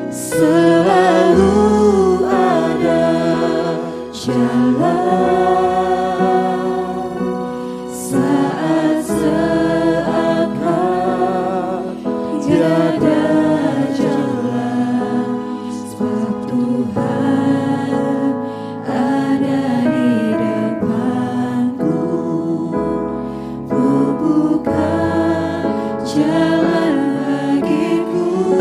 selalu ada jalan saat seakan tiada jalan, sebab Tuhan ada di depanku, membuka jalan bagiku.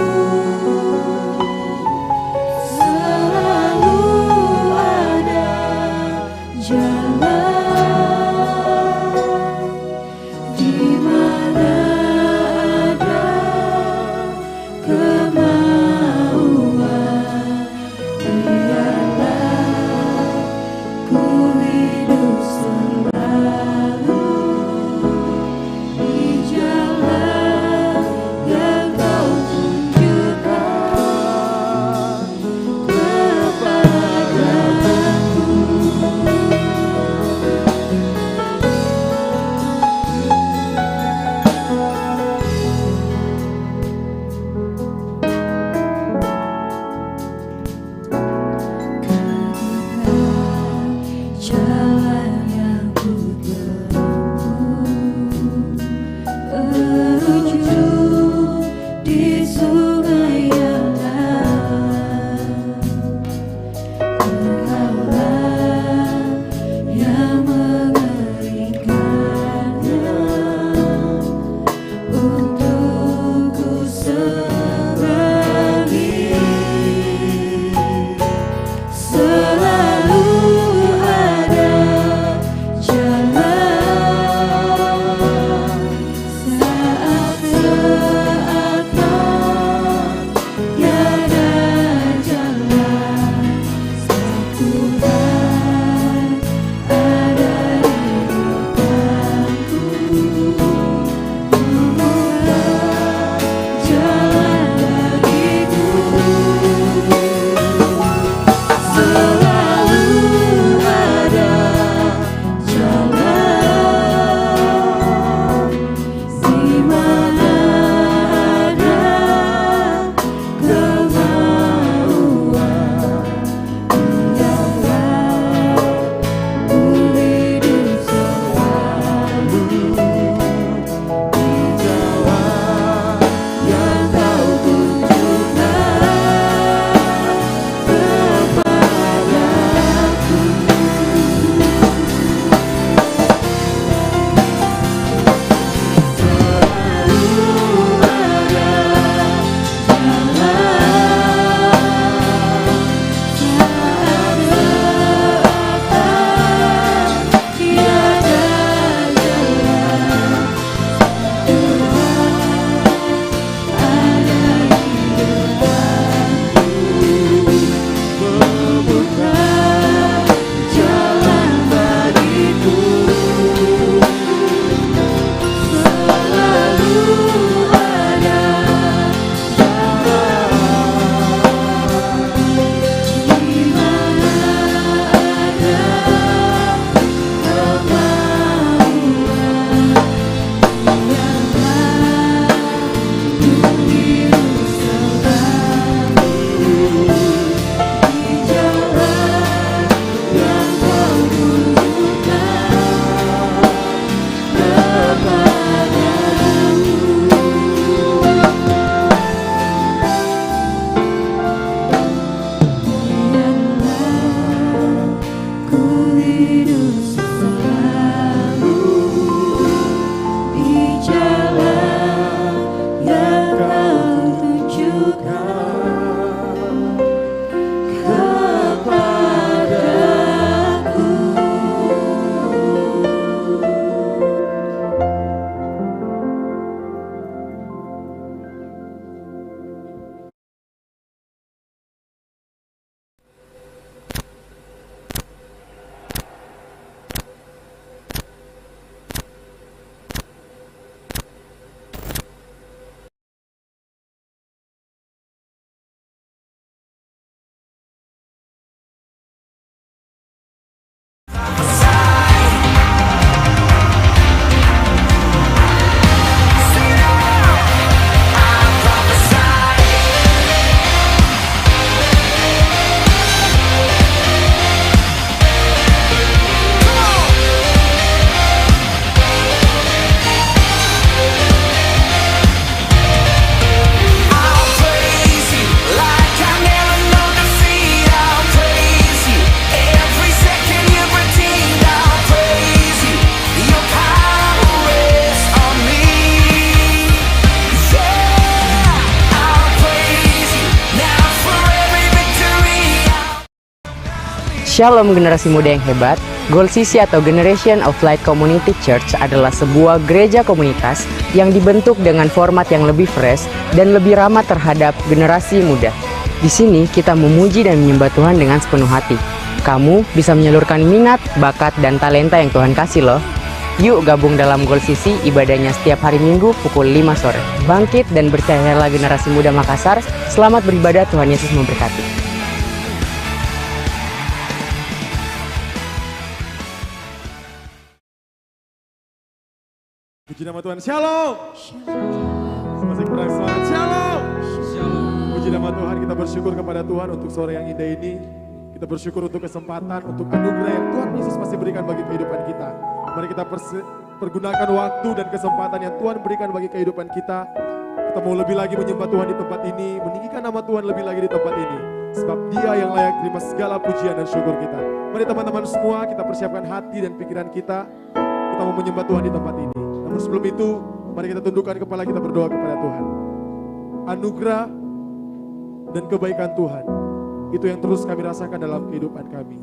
Shalom generasi muda yang hebat, Goal CC atau Generation of Light Community Church adalah sebuah gereja komunitas yang dibentuk dengan format yang lebih fresh dan lebih ramah terhadap generasi muda. Di sini kita memuji dan menyembah Tuhan dengan sepenuh hati. Kamu bisa menyalurkan minat, bakat, dan talenta yang Tuhan kasih loh. Yuk gabung dalam Goal CC, ibadahnya setiap hari Minggu pukul 5 sore. Bangkit dan percayalah generasi muda Makassar. Selamat beribadah, Tuhan Yesus memberkati. Puji nama Tuhan, Shalom. Masih kurang semangat, Shalom. Puji nama Tuhan, kita bersyukur kepada Tuhan untuk sore yang indah ini. Kita bersyukur untuk kesempatan, untuk anugerah yang Tuhan Yesus masih berikan bagi kehidupan kita. Mari kita pergunakan waktu dan kesempatan yang Tuhan berikan bagi kehidupan kita. Kita mau lebih lagi menyembah Tuhan di tempat ini, meninggikan nama Tuhan lebih lagi di tempat ini. Sebab Dia yang layak terima segala pujian dan syukur kita. Mari teman-teman semua, kita persiapkan hati dan pikiran kita. Kita mau menyembah Tuhan di tempat ini. Namun sebelum itu, mari kita tundukkan kepala kita berdoa kepada Tuhan. Anugerah dan kebaikan Tuhan, itu yang terus kami rasakan dalam kehidupan kami.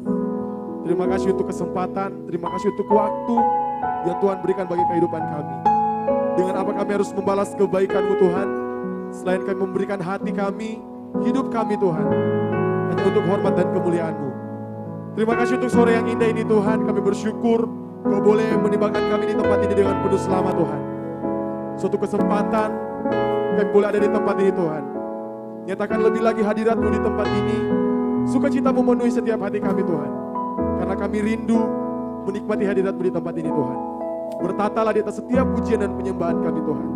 Terima kasih untuk kesempatan, terima kasih untuk waktu yang Tuhan berikan bagi kehidupan kami. Dengan apa kami harus membalas kebaikan-Mu Tuhan, selain kami memberikan hati kami, hidup kami Tuhan, hanya untuk hormat dan kemuliaan-Mu. Terima kasih untuk sore yang indah ini Tuhan, kami bersyukur Kau boleh menimbangkan kami di tempat ini dengan penuh selamat Tuhan. Suatu kesempatan kami boleh ada di tempat ini Tuhan. Nyatakan lebih lagi hadirat-Mu di tempat ini. Sukacita memenuhi setiap hati kami Tuhan. Karena kami rindu menikmati hadirat-Mu di tempat ini Tuhan. Bertatalah di atas setiap pujian dan penyembahan kami Tuhan.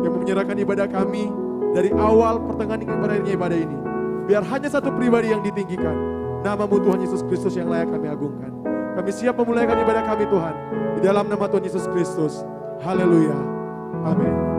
Yang menyerahkan ibadah kami dari awal pertengahan hingga berakhirnya ibadah ini. Biar hanya satu pribadi yang ditinggikan. Nama-Mu Tuhan Yesus Kristus yang layak kami agungkan. Kami siap memulaikan ibadah kami Tuhan. Di dalam nama Tuhan Yesus Kristus. Haleluya. Amin.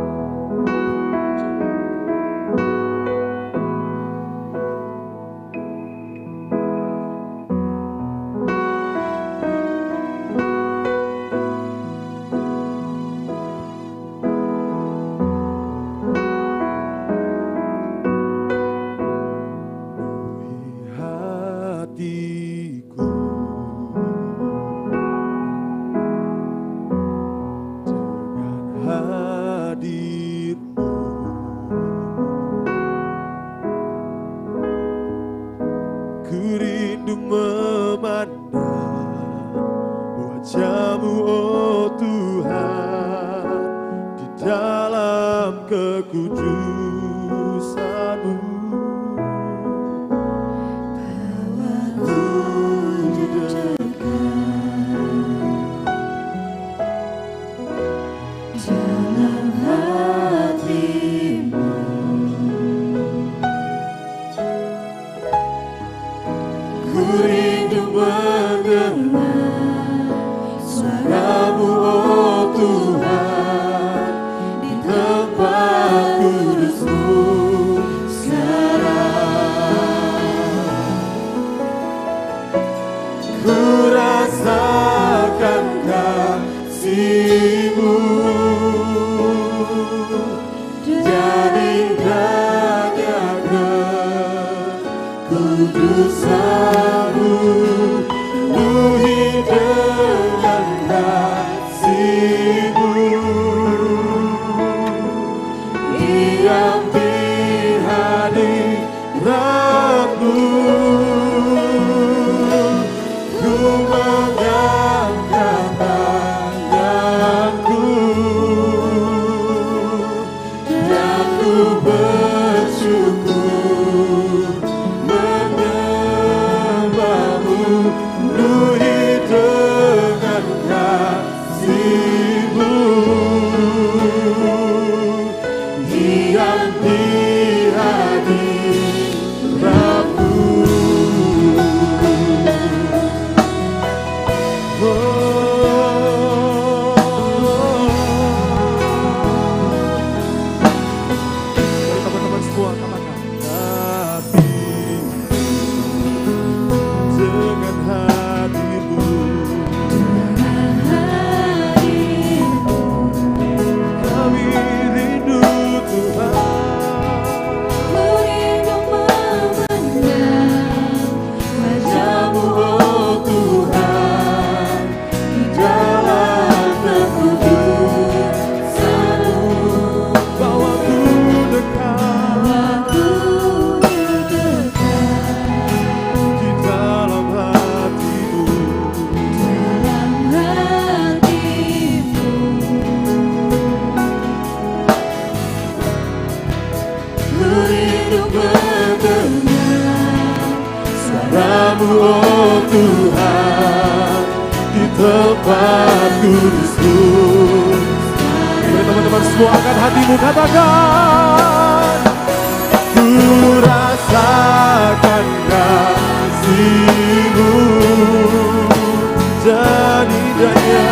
Menyembahmu, penuhi suaramu oh Tuhan di tempat kudus-Mu. Mari teman-teman semua angkat hatimu, katakan, ku rasakan kasih-Mu dan indahnya.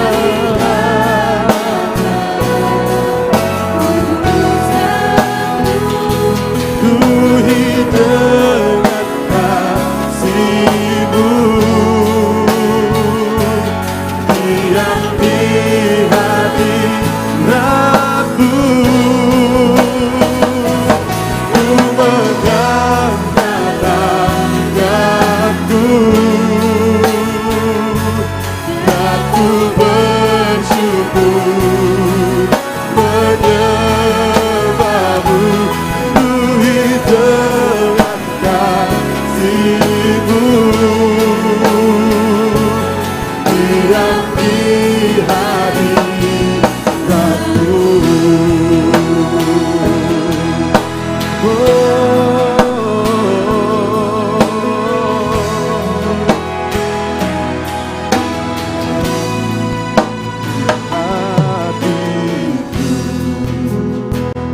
Ku hidup dengan kasih-Mu, diam di hadirat-Mu. Ku megang tanganku dan ku bersyukur menyembah-Mu. Ku hidup dengan kasih-Mu, diam di hadirat-Mu.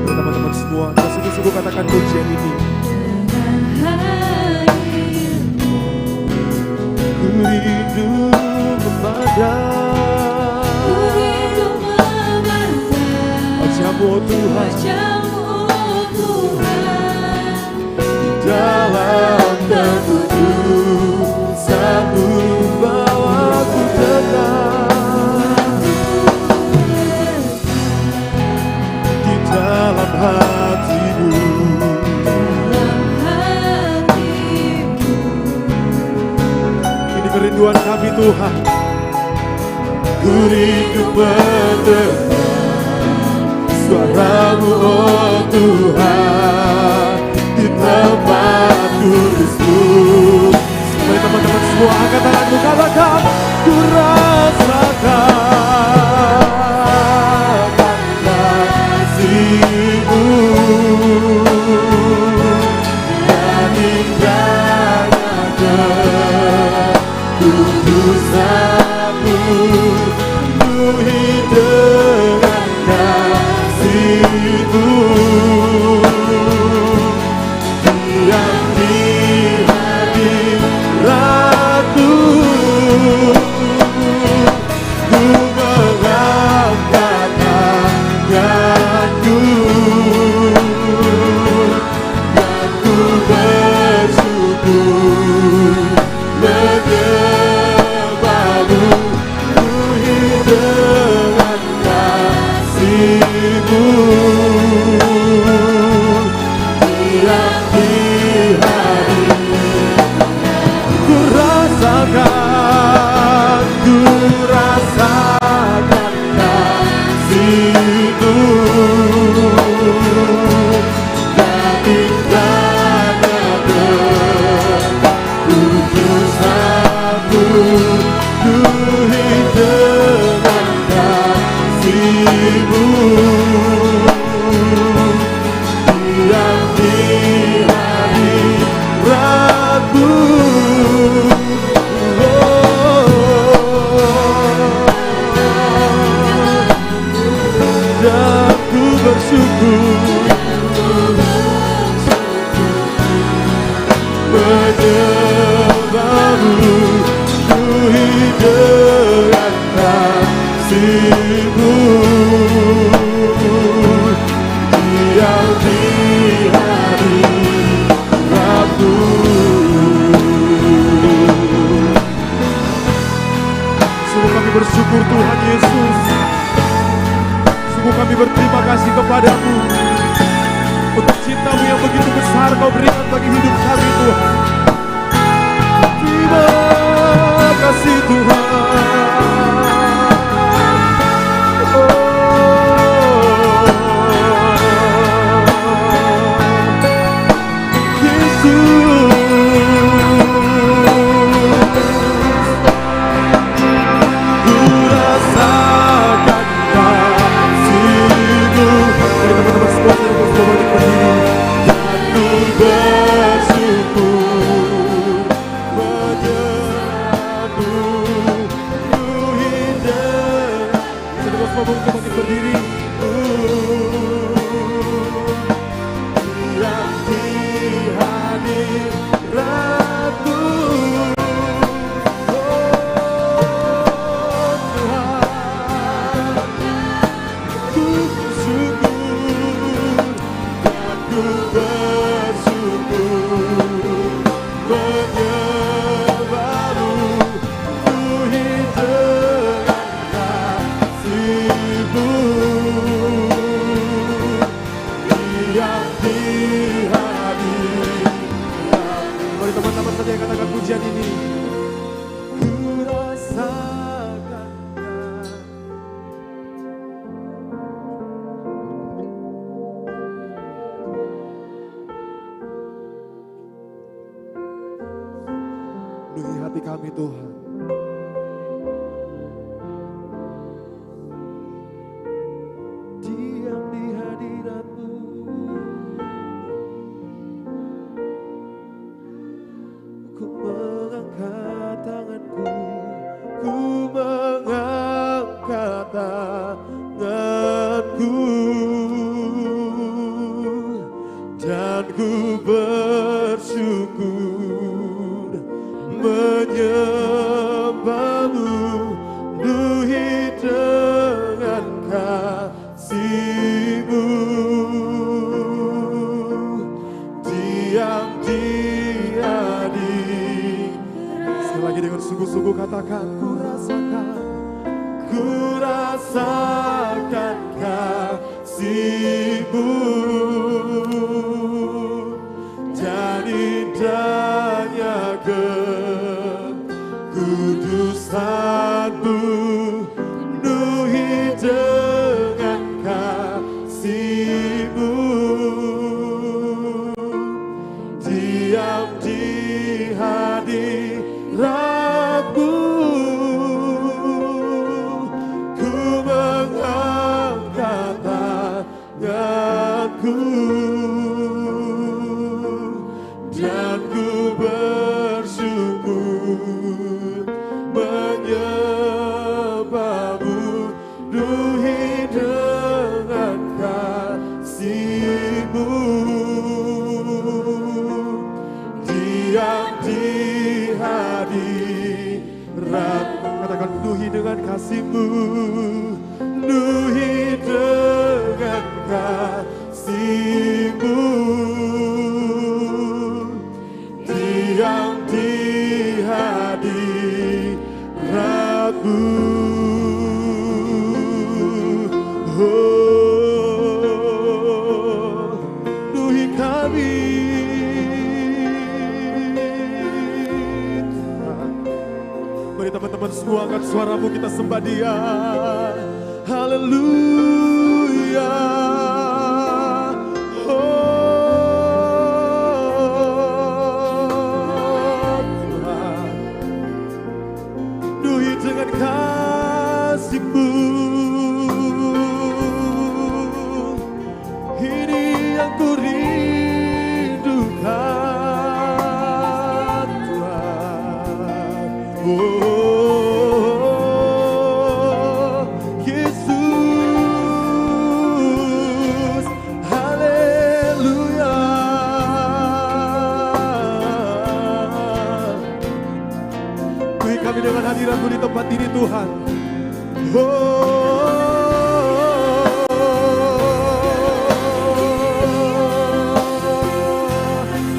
Teman-teman semua, kita sungguh-sungguh katakan pujian ini. Ku rindu memandang wajah-Mu oh Tuhan, dalam kekudusan-Mu bawaku dekat di dalam hati-Mu. Ini kerinduan kami Tuhan. Ku rindu mendengar suara-Mu oh Tuhan di tempat kudus-Mu. Mari teman-teman semua angkat tanganmu, katakan, ku rasakan kasih-Mu dan indahnya kekudusan-Mu. Ku hidup dengan kasih-Mu, diam di hadirat-Mu. Ku mengangkat tanganku dan ku bersyukur menyembah-Mu. Ku hidup dengan kasih-Mu, diam di hadirat-Mu. Ku rasakan kasih-Mu dan indahnya kekudusan-Mu. Ku hidup dengan kasih-Mu, diam di hadirat-Mu. Dan ku bersyukur menyembah-Mu. Ku hidup dengan kasih-Mu, diam di hadirat-Mu. Sungguh kami bersyukur Tuhan Yesus. Sungguh kami berterima kasih kepada-Mu untuk cinta-Mu yang begitu besar Kau berikan bagi hidup kami Tuhan. Mari teman-teman saja yang katakan pujian ini. Ku rasakan penuhi hati kami Tuhan. Diam di hadirat-Mu. Ku mengangkat tanganku, ku mengangkat tanganku, dan ku bersyukur menyembah-Mu, penuhi dengan kasih-Mu. Diam di hadirat. Sekali lagi dengan sungguh-sungguh katakan, ku rasakan kasih-Mu, dan indahnya kekudusan-Mu, penuhi dengan kasih-Mu. Diam di hadirat-Mu, ku mengangkat tanganku, dan ku bersyukur menyembah-Mu, penuhi dengan kasih-Mu. Diam di hadirat, katakan penuhi dengan kasih-Mu, penuhi dengan kasih-Mu. Diam di hadirat-Mu. Oh, penuhi kami. Mari teman-teman semua angkat suaramu, kita sembah Dia. Haleluya. Oh Tuhan, penuhi dengan kasih-Mu. Ini yang ku rindukan Tuhan. Oh Yesus, haleluya. Beri kami dengan hadirat-Mu di tempat ini Tuhan.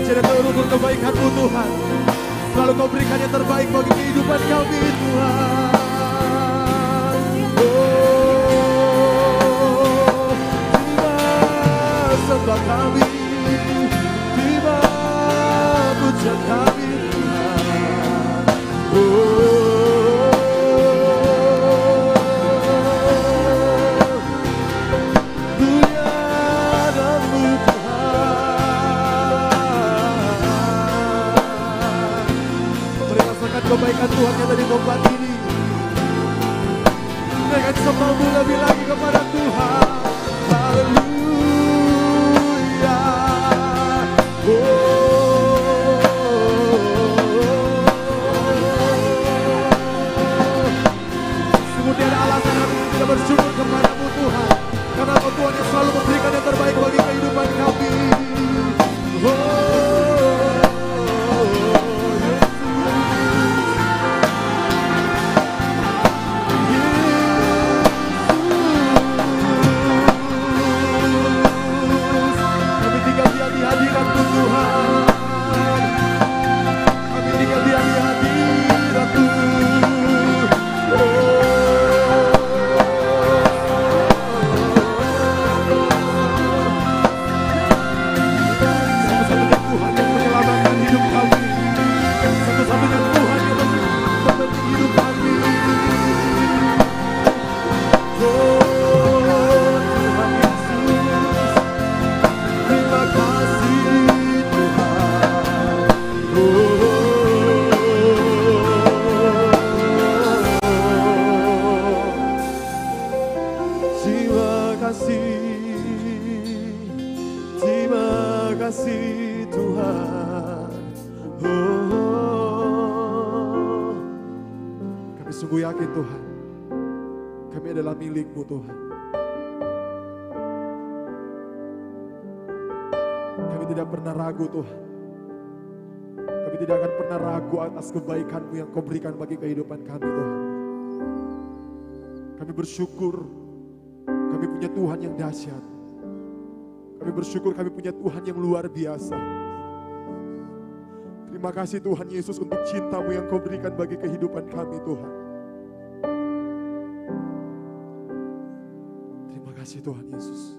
Jadi untuk kebaikan-Mu Tuhan, selalu Kau berikan yang terbaik bagi kehidupan kami Tuhan. Tiba sembah kami, tiba pujian kami Tuhan. Dunia dan-Mu Tuhan. Mari rasakan kebaikan Tuhan yang ada di tempat ini. Naikkan sembah-Mu lebih lagi kepada Tuhan. Haleluya. Sungguh tiada alasan kami tidak bersyukur kepada-Mu Tuhan, karena Kau Tuhan yang selalu memberikan yang terbaik bagi kehidupan kami. sungguh yakin Tuhan, kami adalah milik-Mu Tuhan. Kami tidak pernah ragu Tuhan. Kami tidak akan pernah ragu atas kebaikan-Mu yang Kau berikan bagi kehidupan kami Tuhan. Kami bersyukur kami punya Tuhan yang dahsyat. Kami bersyukur kami punya Tuhan yang luar biasa. Terima kasih Tuhan Yesus untuk cinta-Mu yang Kau berikan bagi kehidupan kami Tuhan. Terima kasih Tuhan Yesus.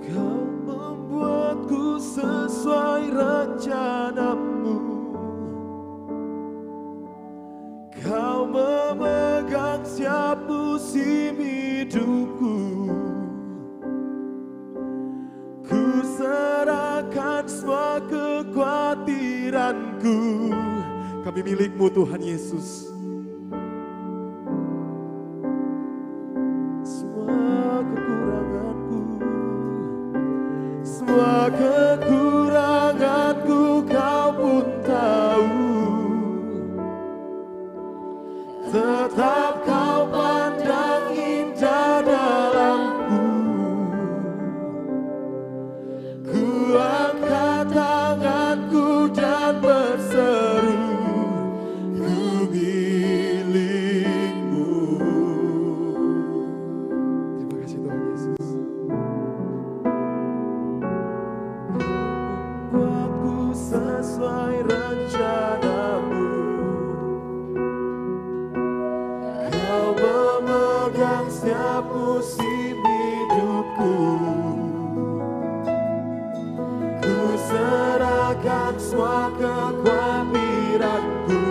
Kau membuatku sesuai rencana-Mu. Kau memegang setiap musim hidupku. Ku serahkan semua kekhawatiranku. Kami milik-Mu Tuhan Yesus. Semua kekuranganku, semua kekuranganku Kau pun tahu. Tetap Kau pandang indah dalamku. Ku angkat tanganku dan berseru, ku milik-Mu. Terima kasih Tuhan Yesus. Membuatku sesuai rencana-Mu. Kau memegang setiap musim hidupku. Ku serahkan semua kekhawatiranku.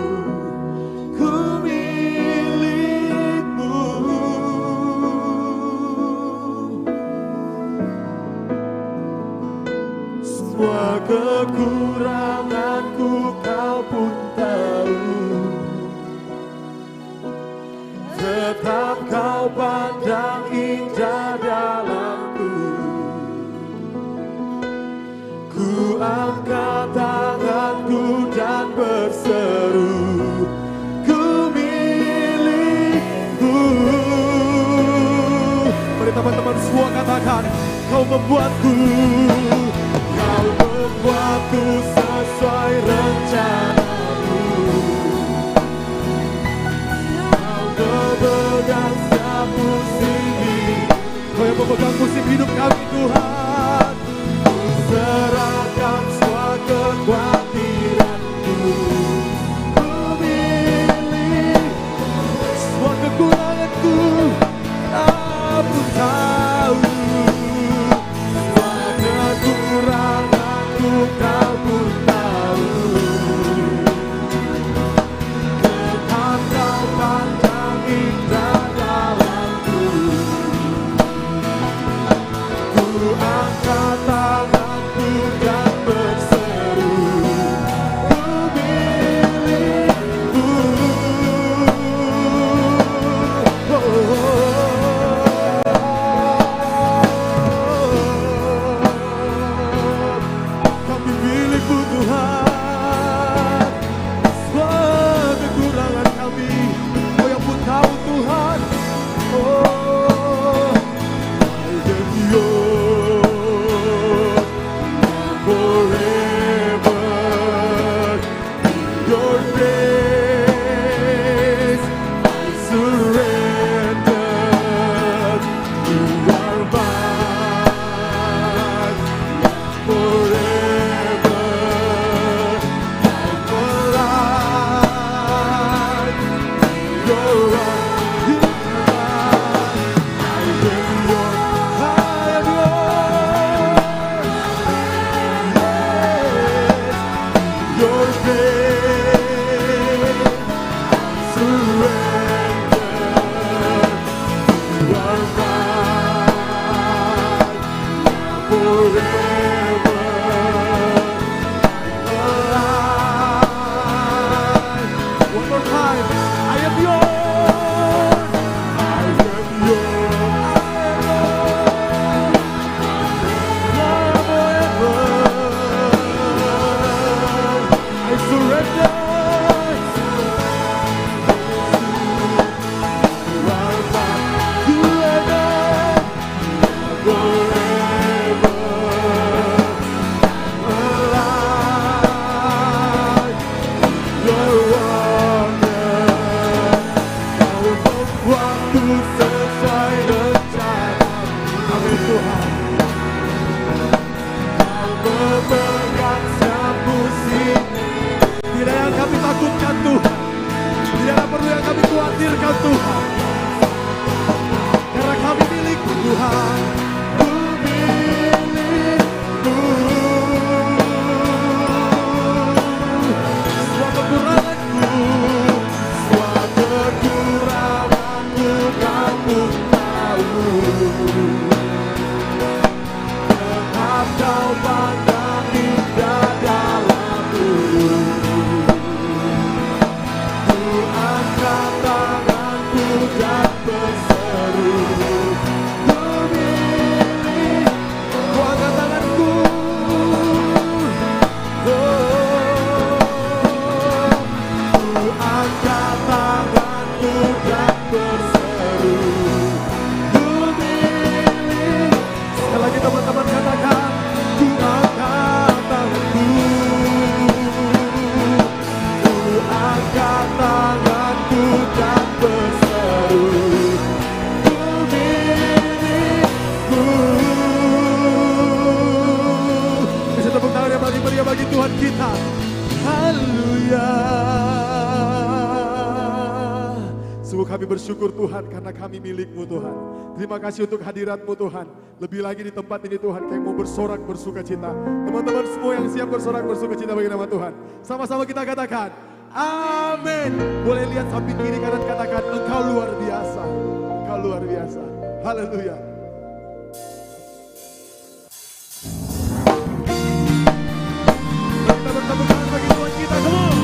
Ku milik-Mu. Semua kekuranganku Kau pun tahu. Tetap Kau pandang indah dalamku. Ku angkat tanganku dan berseru, ku milik-Mu. Mari teman-teman semua katakan, Kau membuatku, Kau membuatku sesuai rencana-Mu. Memegang setiap musim hidup. Kau yang memegang musim hidup kami Tuhan. Ku serahkan semua kekhawatiranku. Ku milik semua kekuranganku. Aku tahu semua kekuranganku Kau pun tahu. Tetap Kau pandang indah dalamku. Ku ya Tuhan. Karena kami milik-Mu Tuhan. Ku milik-Mu. Semua kekuranganku, semua kekuranganku Kamu tahu. Tetap Kau pandang indah dalamku. Ku angkat tanganku dan berseru. Ku milik, ku angkat tanganku. Ku angkat tanganku dan berseru. Ku milik. Sekali lagi teman-teman katakan, ku angkat tanganku. Ku angkat tanganku dan berseru. Ku milik-Mu. Bisa tepuk tangan yang paling meriah bagi Tuhan kita. Haleluya. Sungguh kami bersyukur Tuhan karena kami milik-Mu Tuhan. Terima kasih untuk hadirat-Mu Tuhan. Lebih lagi di tempat ini Tuhan, kami mau bersorak bersuka cita. Teman-teman semua yang siap bersorak bersuka cita bagi nama Tuhan. Sama-sama kita katakan, amin. Boleh lihat samping kiri kanan, katakan, Engkau luar biasa. Engkau luar biasa. Haleluya. Kita bertepuk tangan bagi Tuhan kita, come on.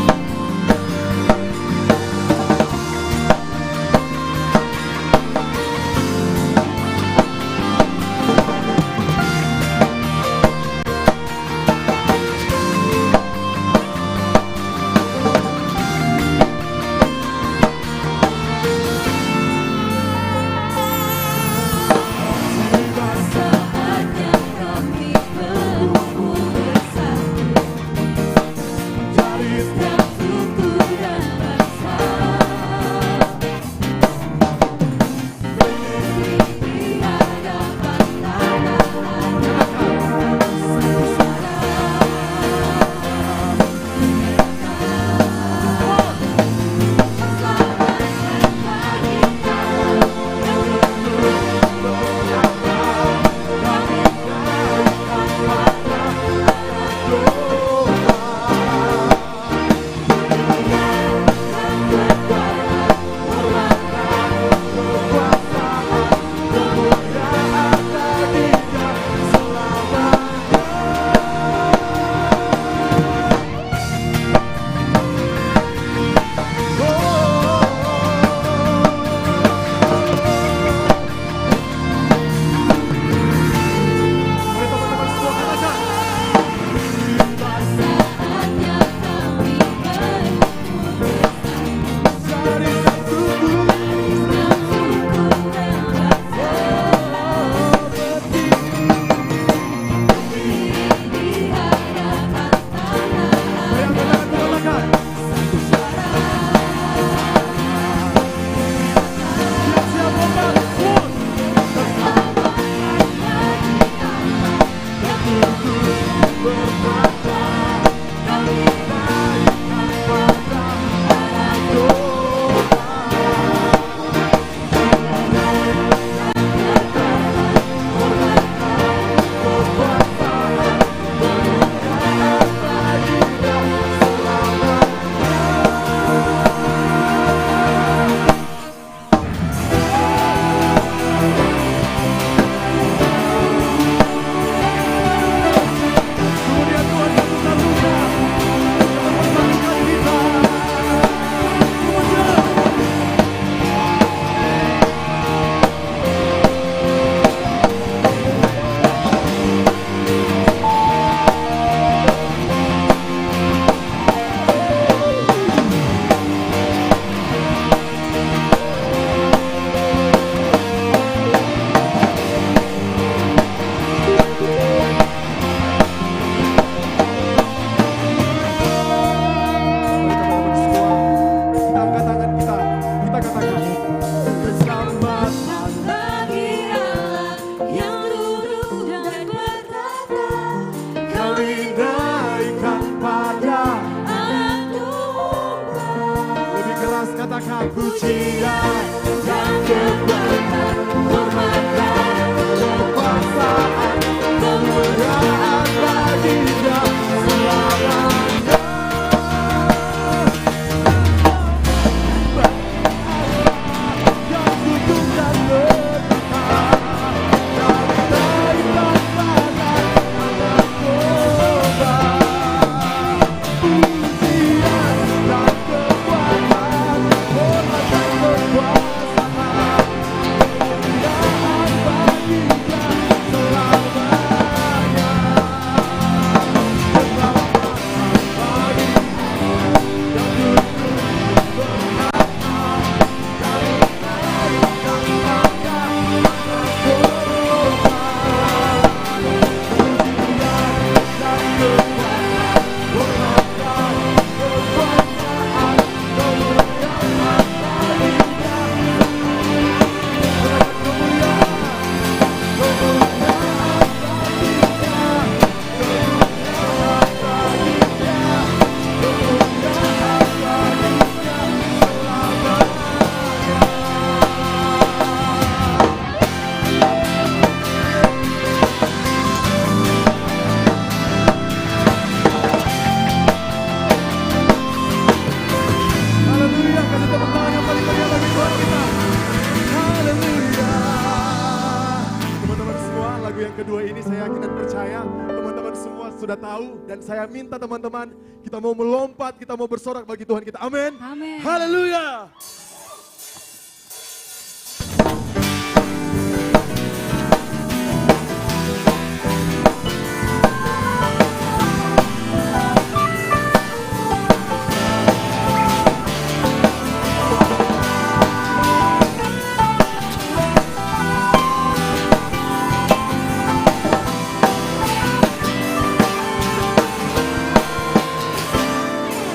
lagu yang kedua ini saya yakin dan percaya teman-teman semua sudah tahu. Dan saya minta teman-teman kita mau melompat, kita mau bersorak bagi Tuhan kita. Amin. Amin. Haleluya.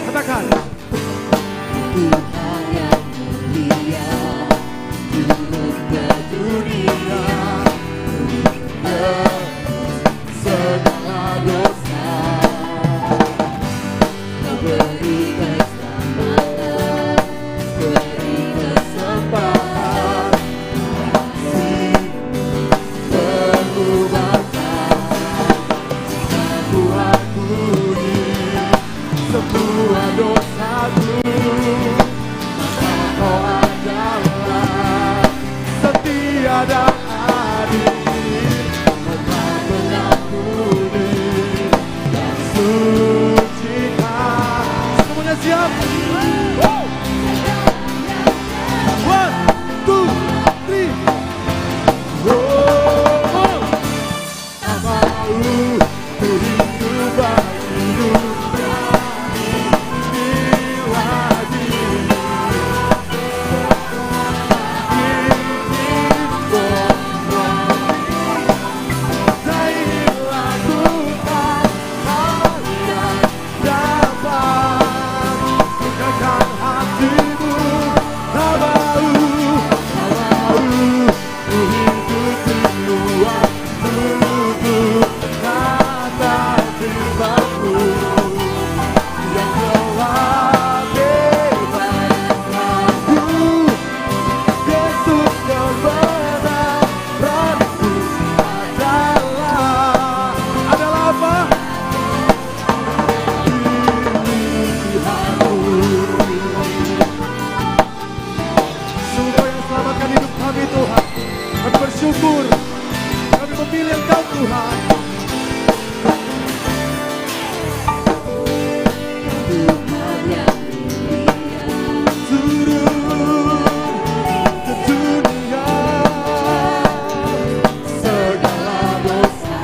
Katakan. Tuhan yang mulia, turun ke dunia, segala dosa. Kau beri keselamatan, beri kesempatan, kasih pengubatan. Aku ampuni semua dosaku, maka kau adalah Setia dan adil. maka mengampuni dan Sucikan. Semuanya siap? Wow. One, two, three. Oh. Mau ku hidup bagi dunia ini lagi. Saya lakukan hal yang dapat bukakan hatimu. Tak mau ku hidup di luar tubuh kata firman-Mu yang telah bebaskan aku. Yesus kebenaranku adalah apa? Pilihanmu. Sungguh yang selamatkan hidup kami Tuhan. Kami bersyukur. Kami memilih Engkau Tuhan. Tuhan yang mulia, Turun ke dunia. segala dosa.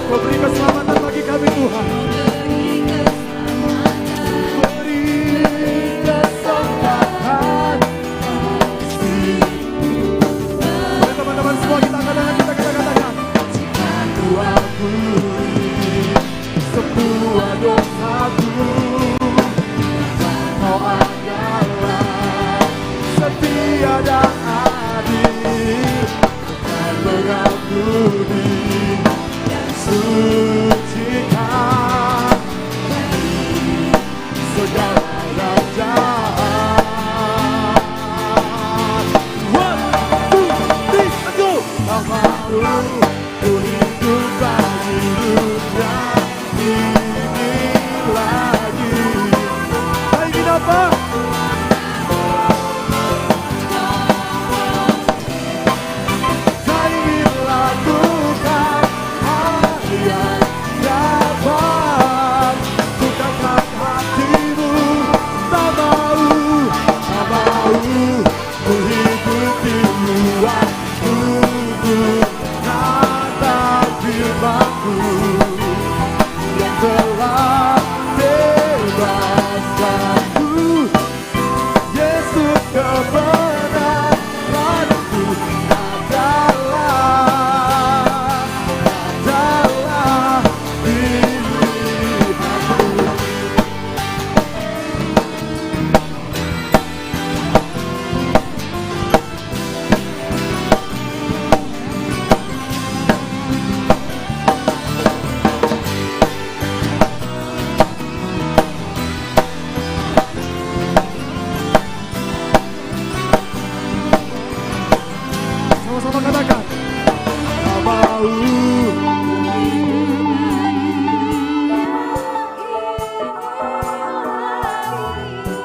Kau beri keselamatan bagi kami Tuhan. Beri keselamatan, Beri kesempatan. Mari teman-teman semua kita angkat tangan kita katakan. Aku ampuni semua dosaku. Kau adalah setia dan adil. Akan mengampuni dan sucikan dari segala jahat. One, two, three, let's go. Tak mau ku hidup bagi dunia ini lagi. Saya ingin apa? Saya ingin lakukan hal yang dapat bukakan hatimu. Tak mau ku hidup di luar tubuh kata firman-Mu yang telah bebaskanku. Yesus kebenaranku adalah pilihanmu. Sama-sama katakan. Tak mau.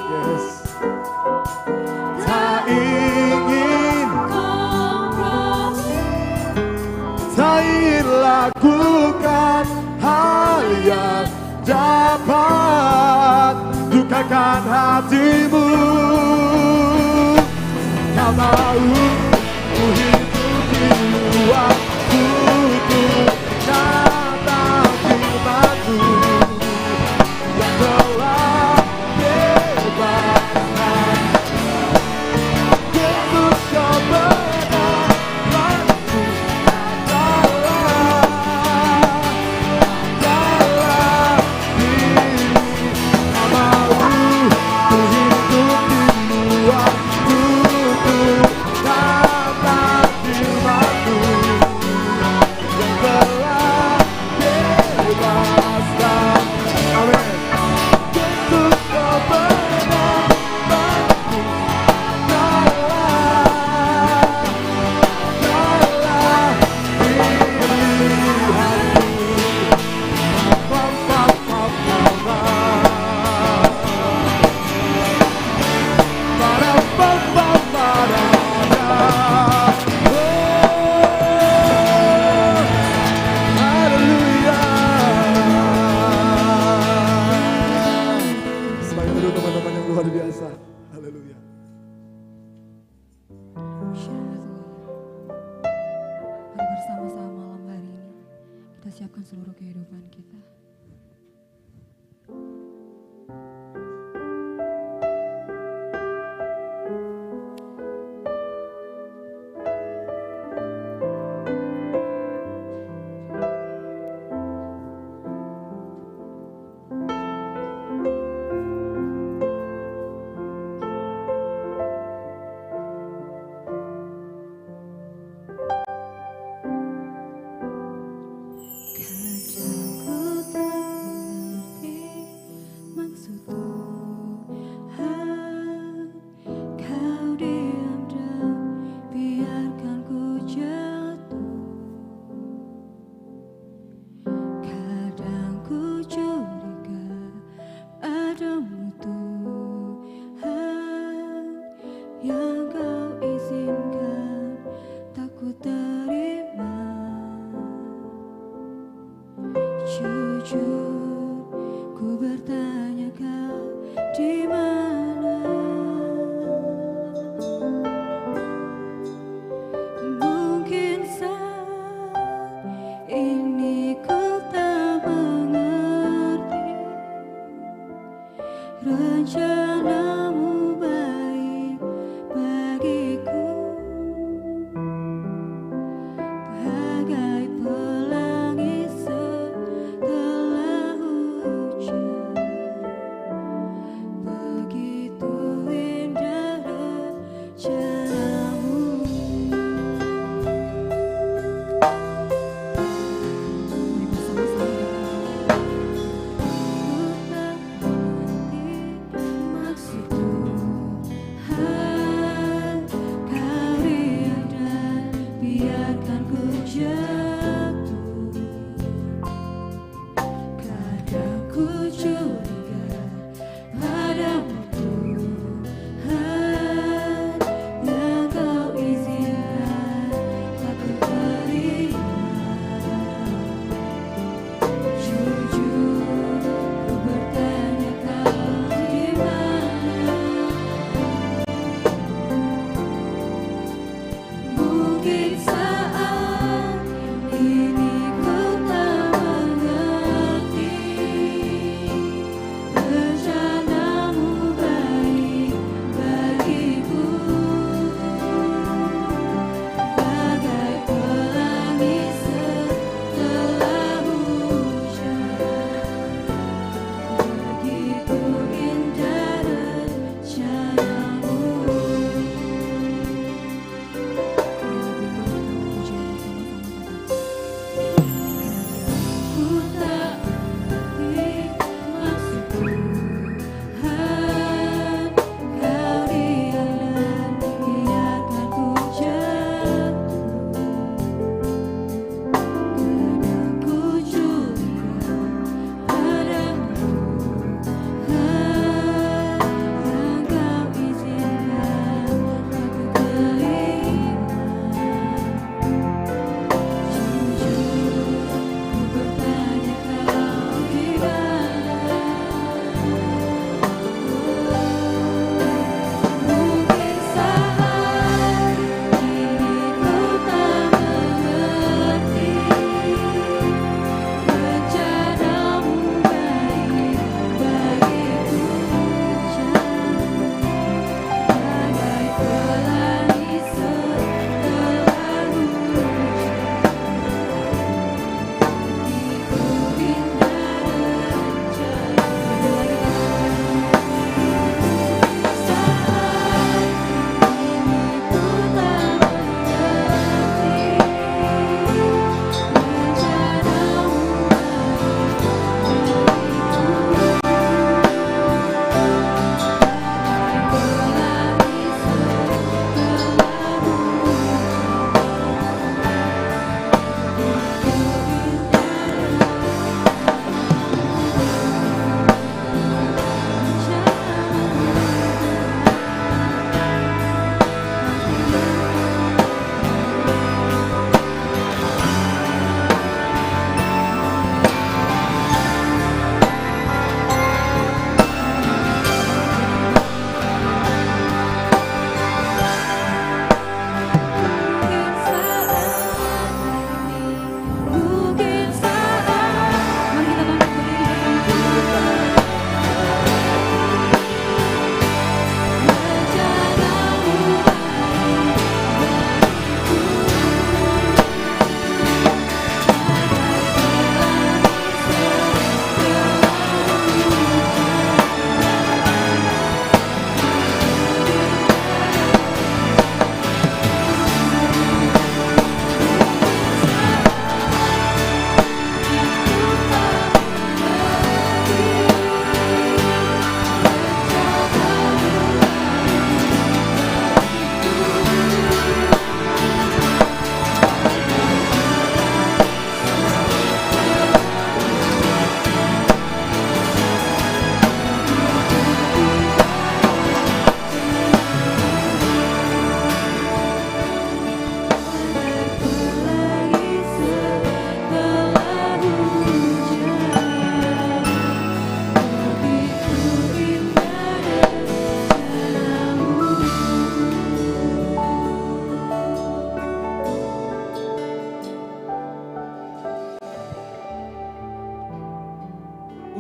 Yes. Tak ingin, kompromi, tak ingin lakukan hal yang dapat lukakan hatimu. Kau tahu ku hidup di waktu kata firman-Mu yang telah bebaskan. Yesus kebenaran-Mu adalah diri. Kau mau ku hidup di waktu kata firman-Mu yang telah bebaskan. Amin. Yesus kebenaran-Mu adalah pilihan-Mu. Sebagai teduh teman-teman yang luar biasa. Haleluya. Mari bersama-sama malam hari ini kita siapkan seluruh kehidupan kita. Kadang ku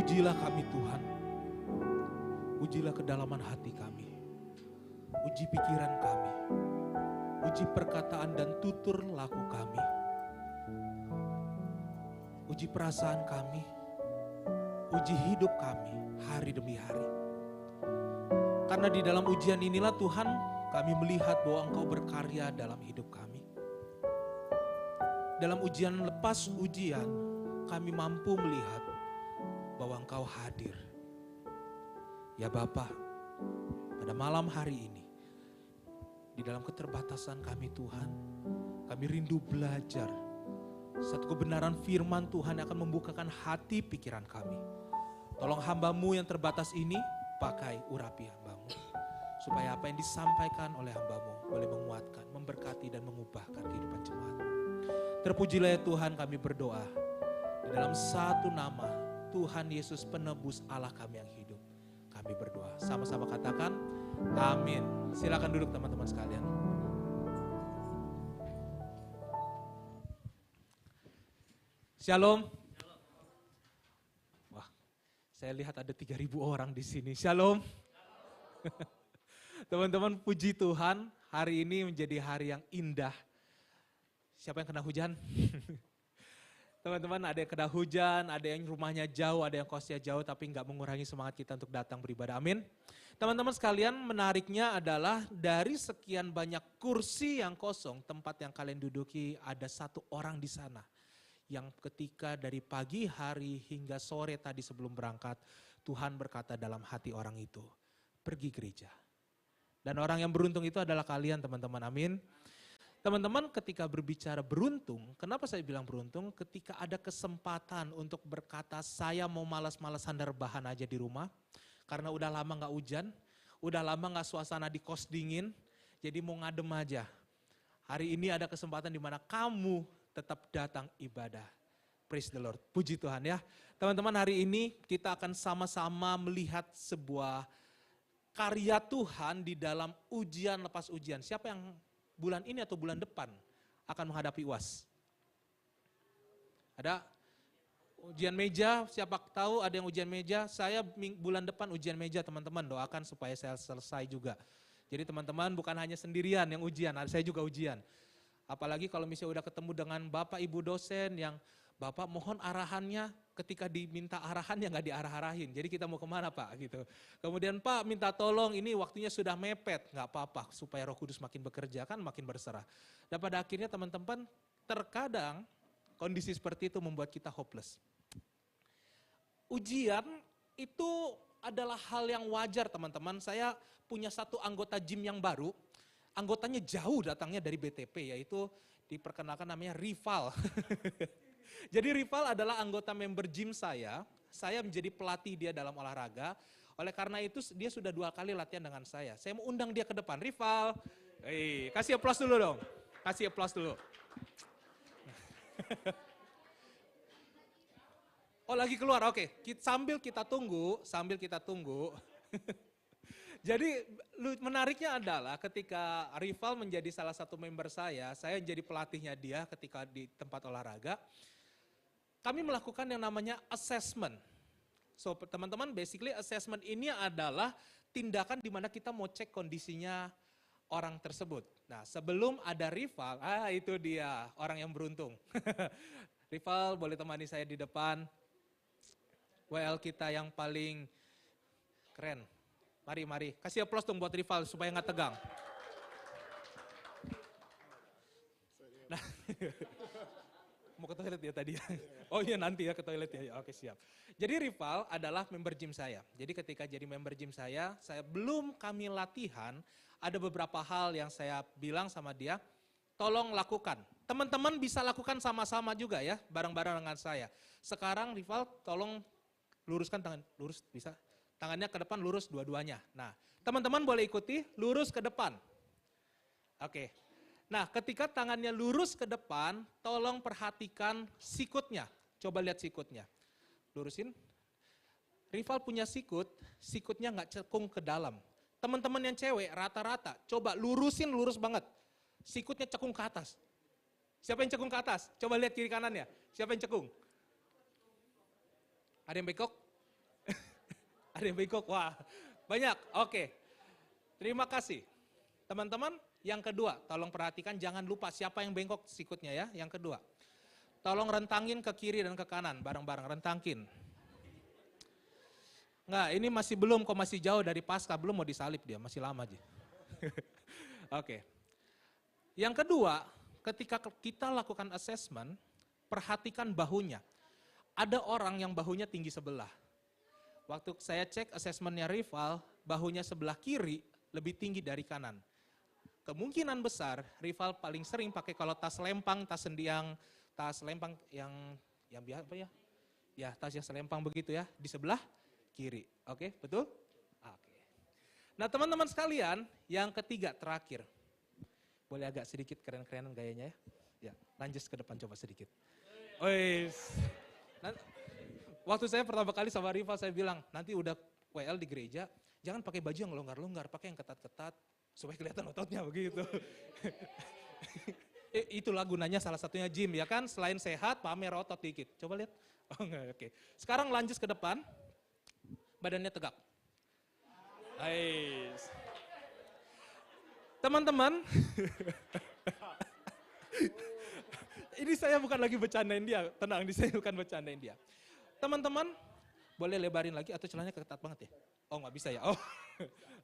Ujilah kami Tuhan. Ujilah kedalaman hati kami. Uji pikiran kami. Uji perkataan dan tutur laku kami. Uji perasaan kami. Uji hidup kami hari demi hari. Karena di dalam ujian inilah Tuhan kami melihat bahwa Engkau berkarya dalam hidup kami. Dalam ujian lepas ujian kami mampu melihat bahwa Engkau hadir. Ya Bapa, pada malam hari ini di dalam keterbatasan kami Tuhan, kami rindu belajar satu kebenaran firman Tuhan yang akan membukakan hati pikiran kami. Tolong hamba-Mu yang terbatas ini pakai urapi hamba-Mu, supaya apa yang disampaikan oleh hamba-Mu boleh menguatkan, memberkati dan mengubahkan kehidupan jemaat. Terpujilah ya Tuhan, kami berdoa di dalam satu nama Tuhan Yesus penebus Allah kami yang hidup. Kami berdoa, sama-sama katakan amin. Silakan duduk teman-teman sekalian. Shalom. Wah, saya lihat ada 3.000 orang di sini. Shalom. Teman-teman, puji Tuhan, hari ini menjadi hari yang indah. Siapa yang kena hujan? Teman-teman, ada yang kena hujan, ada yang rumahnya jauh, ada yang kosnya jauh, tapi nggak mengurangi semangat kita untuk datang beribadah. Amin. Teman-teman sekalian, menariknya adalah dari sekian banyak kursi yang kosong, tempat yang kalian duduki, ada satu orang di sana yang ketika dari pagi hari hingga sore tadi sebelum berangkat, Tuhan berkata dalam hati orang itu, pergi gereja. Dan orang yang beruntung itu adalah kalian teman-teman, amin. Teman-teman, ketika berbicara beruntung, kenapa saya bilang beruntung? Ketika ada kesempatan untuk berkata saya mau malas-malasan rebahan aja di rumah, karena udah lama gak hujan, udah lama gak suasana di kos dingin, jadi mau ngadem aja. Hari ini ada kesempatan di mana kamu tetap datang ibadah. Praise the Lord, puji Tuhan ya. Teman-teman, hari ini kita akan sama-sama melihat sebuah karya Tuhan di dalam ujian lepas ujian. Siapa yang bulan ini atau bulan depan akan menghadapi UAS? Ada ujian meja, siapa tahu ada yang ujian meja. Saya bulan depan ujian meja teman-teman, doakan supaya saya selesai juga. Jadi teman-teman bukan hanya sendirian yang ujian, saya juga ujian. Apalagi kalau misalnya udah ketemu dengan Bapak Ibu dosen yang Bapak mohon arahannya, ketika diminta arahan ya nggak diarah-arahin. Jadi kita mau kemana Pak gitu. Kemudian Pak minta tolong ini waktunya sudah mepet, nggak apa-apa supaya Roh Kudus makin bekerja kan makin berserah. Dan pada akhirnya teman-teman terkadang kondisi seperti itu membuat kita hopeless. Ujian itu adalah hal yang wajar teman-teman. Saya punya satu anggota gym yang baru, anggotanya jauh datangnya dari BTP, yaitu diperkenalkan namanya Rival. Jadi Rival adalah anggota member gym saya menjadi pelatih dia dalam olahraga. Oleh karena itu dia sudah 2 kali latihan dengan saya. Saya mau undang dia ke depan, Rival. Kasih aplaus dulu dong, kasih aplaus dulu. Oh lagi keluar, oke. Sambil kita tunggu. Jadi menariknya adalah ketika Rival menjadi salah satu member saya jadi pelatihnya dia ketika di tempat olahraga. Kami melakukan yang namanya assessment. So teman-teman, basically assessment ini adalah tindakan di mana kita mau cek kondisinya orang tersebut. Nah sebelum ada Rival, itu dia orang yang beruntung. Rival boleh temani saya di depan. WL kita yang paling keren. Mari. Kasih aplaus dong buat Rival supaya nggak tegang. Nah, mau ke toilet ya tadi? Oh iya nanti ya ke toilet ya. Oke siap. Jadi Rival adalah member gym saya. Jadi ketika jadi member gym saya belum kami latihan, ada beberapa hal yang saya bilang sama dia, tolong lakukan. Teman-teman bisa lakukan sama-sama juga ya, bareng-bareng dengan saya. Sekarang Rival tolong luruskan tangan, lurus bisa? Tangannya ke depan lurus dua-duanya. Nah, teman-teman boleh ikuti lurus ke depan. Oke. Nah, ketika tangannya lurus ke depan, tolong perhatikan sikutnya. Coba lihat sikutnya. Lurusin. Rival punya sikutnya nggak cekung ke dalam. Teman-teman yang cewek rata-rata, coba lurusin lurus banget. Sikutnya cekung ke atas. Siapa yang cekung ke atas? Coba lihat kiri kanannya. Siapa yang cekung? Ada yang bengkok? Ada yang bengkok, wah banyak, oke. Terima kasih. Teman-teman, yang kedua, tolong perhatikan jangan lupa siapa yang bengkok sikutnya ya. Yang kedua, tolong rentangin ke kiri dan ke kanan, bareng-bareng, rentangin. Nggak, ini masih belum, kok masih jauh dari pasca, belum mau disalib dia, masih lama aja. Oke. Yang kedua, ketika kita lakukan assessment, perhatikan bahunya. Ada orang yang bahunya tinggi sebelah. Waktu saya cek assessmentnya rival, bahunya sebelah kiri lebih tinggi dari kanan. Kemungkinan besar rival paling sering pakai kalau tas lempang, tas sendiang, tas lempang yang biasa apa ya? Ya, tas yang selempang begitu ya, di sebelah kiri. Oke, betul? Oke. Nah, teman-teman sekalian, yang ketiga terakhir. Boleh agak sedikit keren-kerenan gayanya ya? Ya, lanjut ke depan coba sedikit. Waktu saya pertama kali sama rival saya bilang, nanti udah WL di gereja, jangan pakai baju yang longgar-longgar, pakai yang ketat-ketat supaya kelihatan ototnya begitu. Itulah gunanya salah satunya gym ya kan, selain sehat pamer otot dikit. Coba lihat. Oh enggak, oke. Sekarang lanjut ke depan, badannya tegak. Nice. Teman-teman, ini saya bukan lagi bercandain dia, tenang, saya bukan bercandain dia. Teman-teman, boleh lebarin lagi atau celananya ketat banget ya? Oh nggak bisa ya? Oh,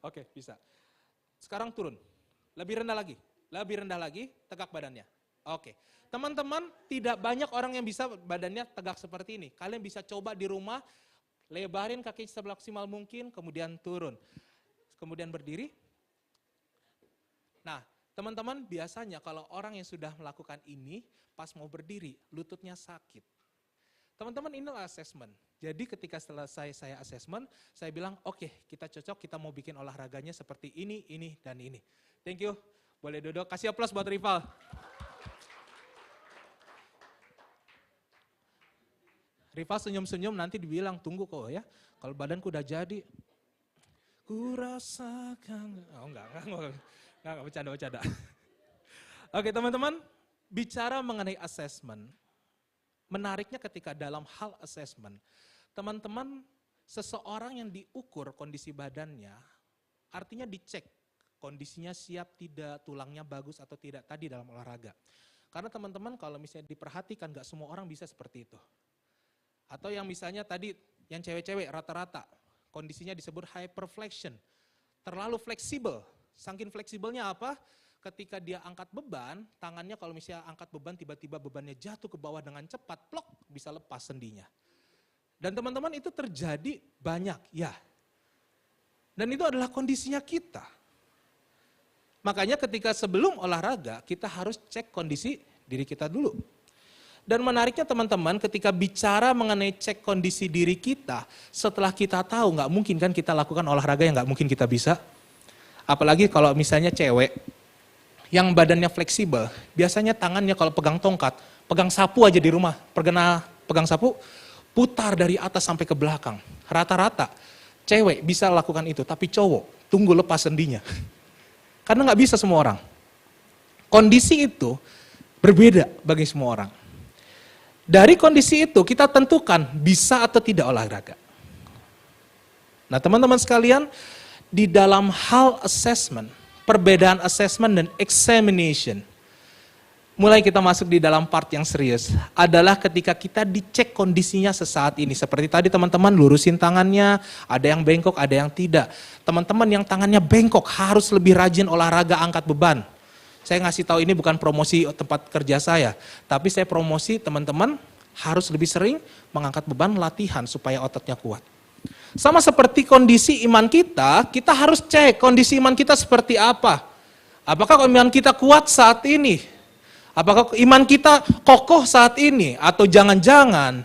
oke bisa. Sekarang turun, lebih rendah lagi, tegak badannya. Oke, teman-teman tidak banyak orang yang bisa badannya tegak seperti ini. Kalian bisa coba di rumah, lebarin kaki semaksimal mungkin, kemudian turun. Kemudian berdiri. Nah, teman-teman biasanya kalau orang yang sudah melakukan ini, pas mau berdiri, lututnya sakit. Teman-teman inilah assessment. Jadi ketika selesai saya assessment, saya bilang oke, kita cocok, kita mau bikin olahraganya seperti ini, dan ini. Thank you, boleh duduk, kasih aplaus buat rival. Rival senyum-senyum nanti dibilang, tunggu kok ya, kalau badanku udah jadi, ku rasakan, oh enggak, bercanda. Oke teman-teman, bicara mengenai assessment, menariknya ketika dalam hal assessment, teman-teman seseorang yang diukur kondisi badannya, artinya dicek kondisinya siap tidak, tulangnya bagus atau tidak tadi dalam olahraga. Karena teman-teman kalau misalnya diperhatikan gak semua orang bisa seperti itu. Atau yang misalnya tadi yang cewek-cewek rata-rata kondisinya disebut hyperflexion, terlalu fleksibel. Saking fleksibelnya apa? Ketika dia angkat beban, tangannya kalau misalnya angkat beban tiba-tiba bebannya jatuh ke bawah dengan cepat, plok, bisa lepas sendinya. Dan teman-teman itu terjadi banyak, ya. Dan itu adalah kondisinya kita. Makanya ketika sebelum olahraga, kita harus cek kondisi diri kita dulu. Dan menariknya teman-teman, ketika bicara mengenai cek kondisi diri kita, setelah kita tahu, nggak mungkin kan kita lakukan olahraga yang nggak mungkin kita bisa. Apalagi kalau misalnya cewek, yang badannya fleksibel, biasanya tangannya kalau pegang tongkat, pegang sapu aja di rumah, pegang sapu, putar dari atas sampai ke belakang. Rata-rata cewek bisa lakukan itu, tapi cowok tunggu lepas sendinya. Karena nggak bisa semua orang. Kondisi itu berbeda bagi semua orang. Dari kondisi itu kita tentukan bisa atau tidak olahraga. Nah teman-teman sekalian, di dalam hal assessment, perbedaan assessment dan examination, mulai kita masuk di dalam part yang serius, adalah ketika kita dicek kondisinya sesaat ini. Seperti tadi teman-teman lurusin tangannya, ada yang bengkok, ada yang tidak. Teman-teman yang tangannya bengkok harus lebih rajin olahraga angkat beban. Saya ngasih tahu ini bukan promosi tempat kerja saya, tapi saya promosi teman-teman harus lebih sering mengangkat beban latihan supaya ototnya kuat. Sama seperti kondisi iman kita, kita harus cek kondisi iman kita seperti apa. Apakah iman kita kuat saat ini? Apakah iman kita kokoh saat ini? Atau jangan-jangan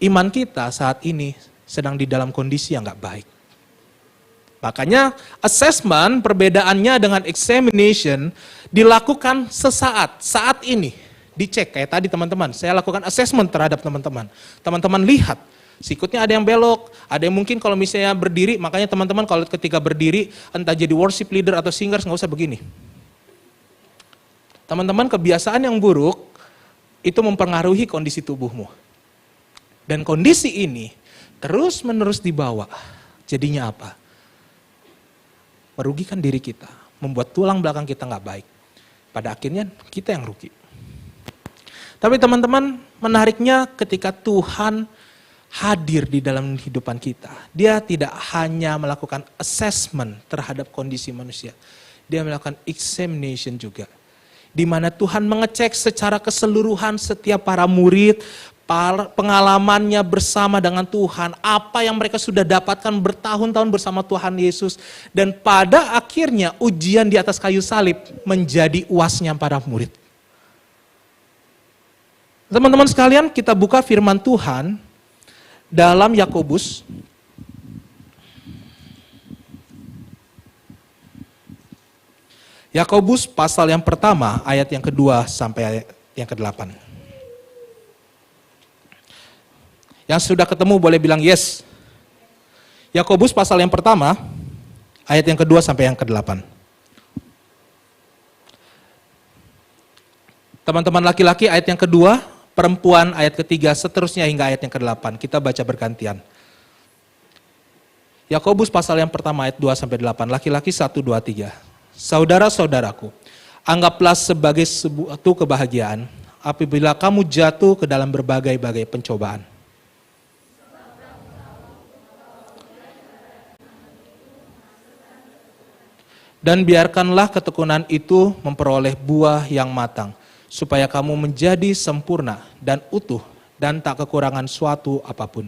iman kita saat ini sedang di dalam kondisi yang nggak baik. Makanya assessment perbedaannya dengan examination dilakukan sesaat, saat ini. Dicek kayak tadi teman-teman, saya lakukan assessment terhadap teman-teman. Teman-teman lihat, sikutnya ada yang belok, ada yang mungkin kalau misalnya berdiri, makanya teman-teman kalau ketika berdiri, entah jadi worship leader atau singers nggak usah begini. Teman-teman kebiasaan yang buruk, itu mempengaruhi kondisi tubuhmu. Dan kondisi ini terus menerus dibawa Jadinya apa? Merugikan diri kita, membuat tulang belakang kita nggak baik. Pada akhirnya kita yang rugi. Tapi teman-teman, menariknya ketika Tuhan hadir di dalam kehidupan kita, dia tidak hanya melakukan assessment terhadap kondisi manusia, dia melakukan examination juga. Di mana Tuhan mengecek secara keseluruhan setiap para murid, pengalamannya bersama dengan Tuhan, apa yang mereka sudah dapatkan bertahun-tahun bersama Tuhan Yesus. Dan pada akhirnya ujian di atas kayu salib menjadi uasnya para murid. Teman-teman sekalian, kita buka firman Tuhan dalam Yakobus. Yakobus pasal yang pertama, ayat yang kedua sampai ayat yang ke-8. Yang sudah ketemu boleh bilang yes. Yakobus pasal yang pertama, ayat yang kedua sampai yang ke-8. Teman-teman laki-laki ayat yang kedua, perempuan ayat ketiga, seterusnya hingga ayat yang ke-8. Kita baca bergantian. Yakobus pasal yang pertama ayat 2 sampai 8, laki-laki 1, 2, 3. Saudara-saudaraku, anggaplah sebagai suatu kebahagiaan apabila kamu jatuh ke dalam berbagai-bagai pencobaan. Dan biarkanlah ketekunan itu memperoleh buah yang matang, supaya kamu menjadi sempurna dan utuh dan tak kekurangan suatu apapun.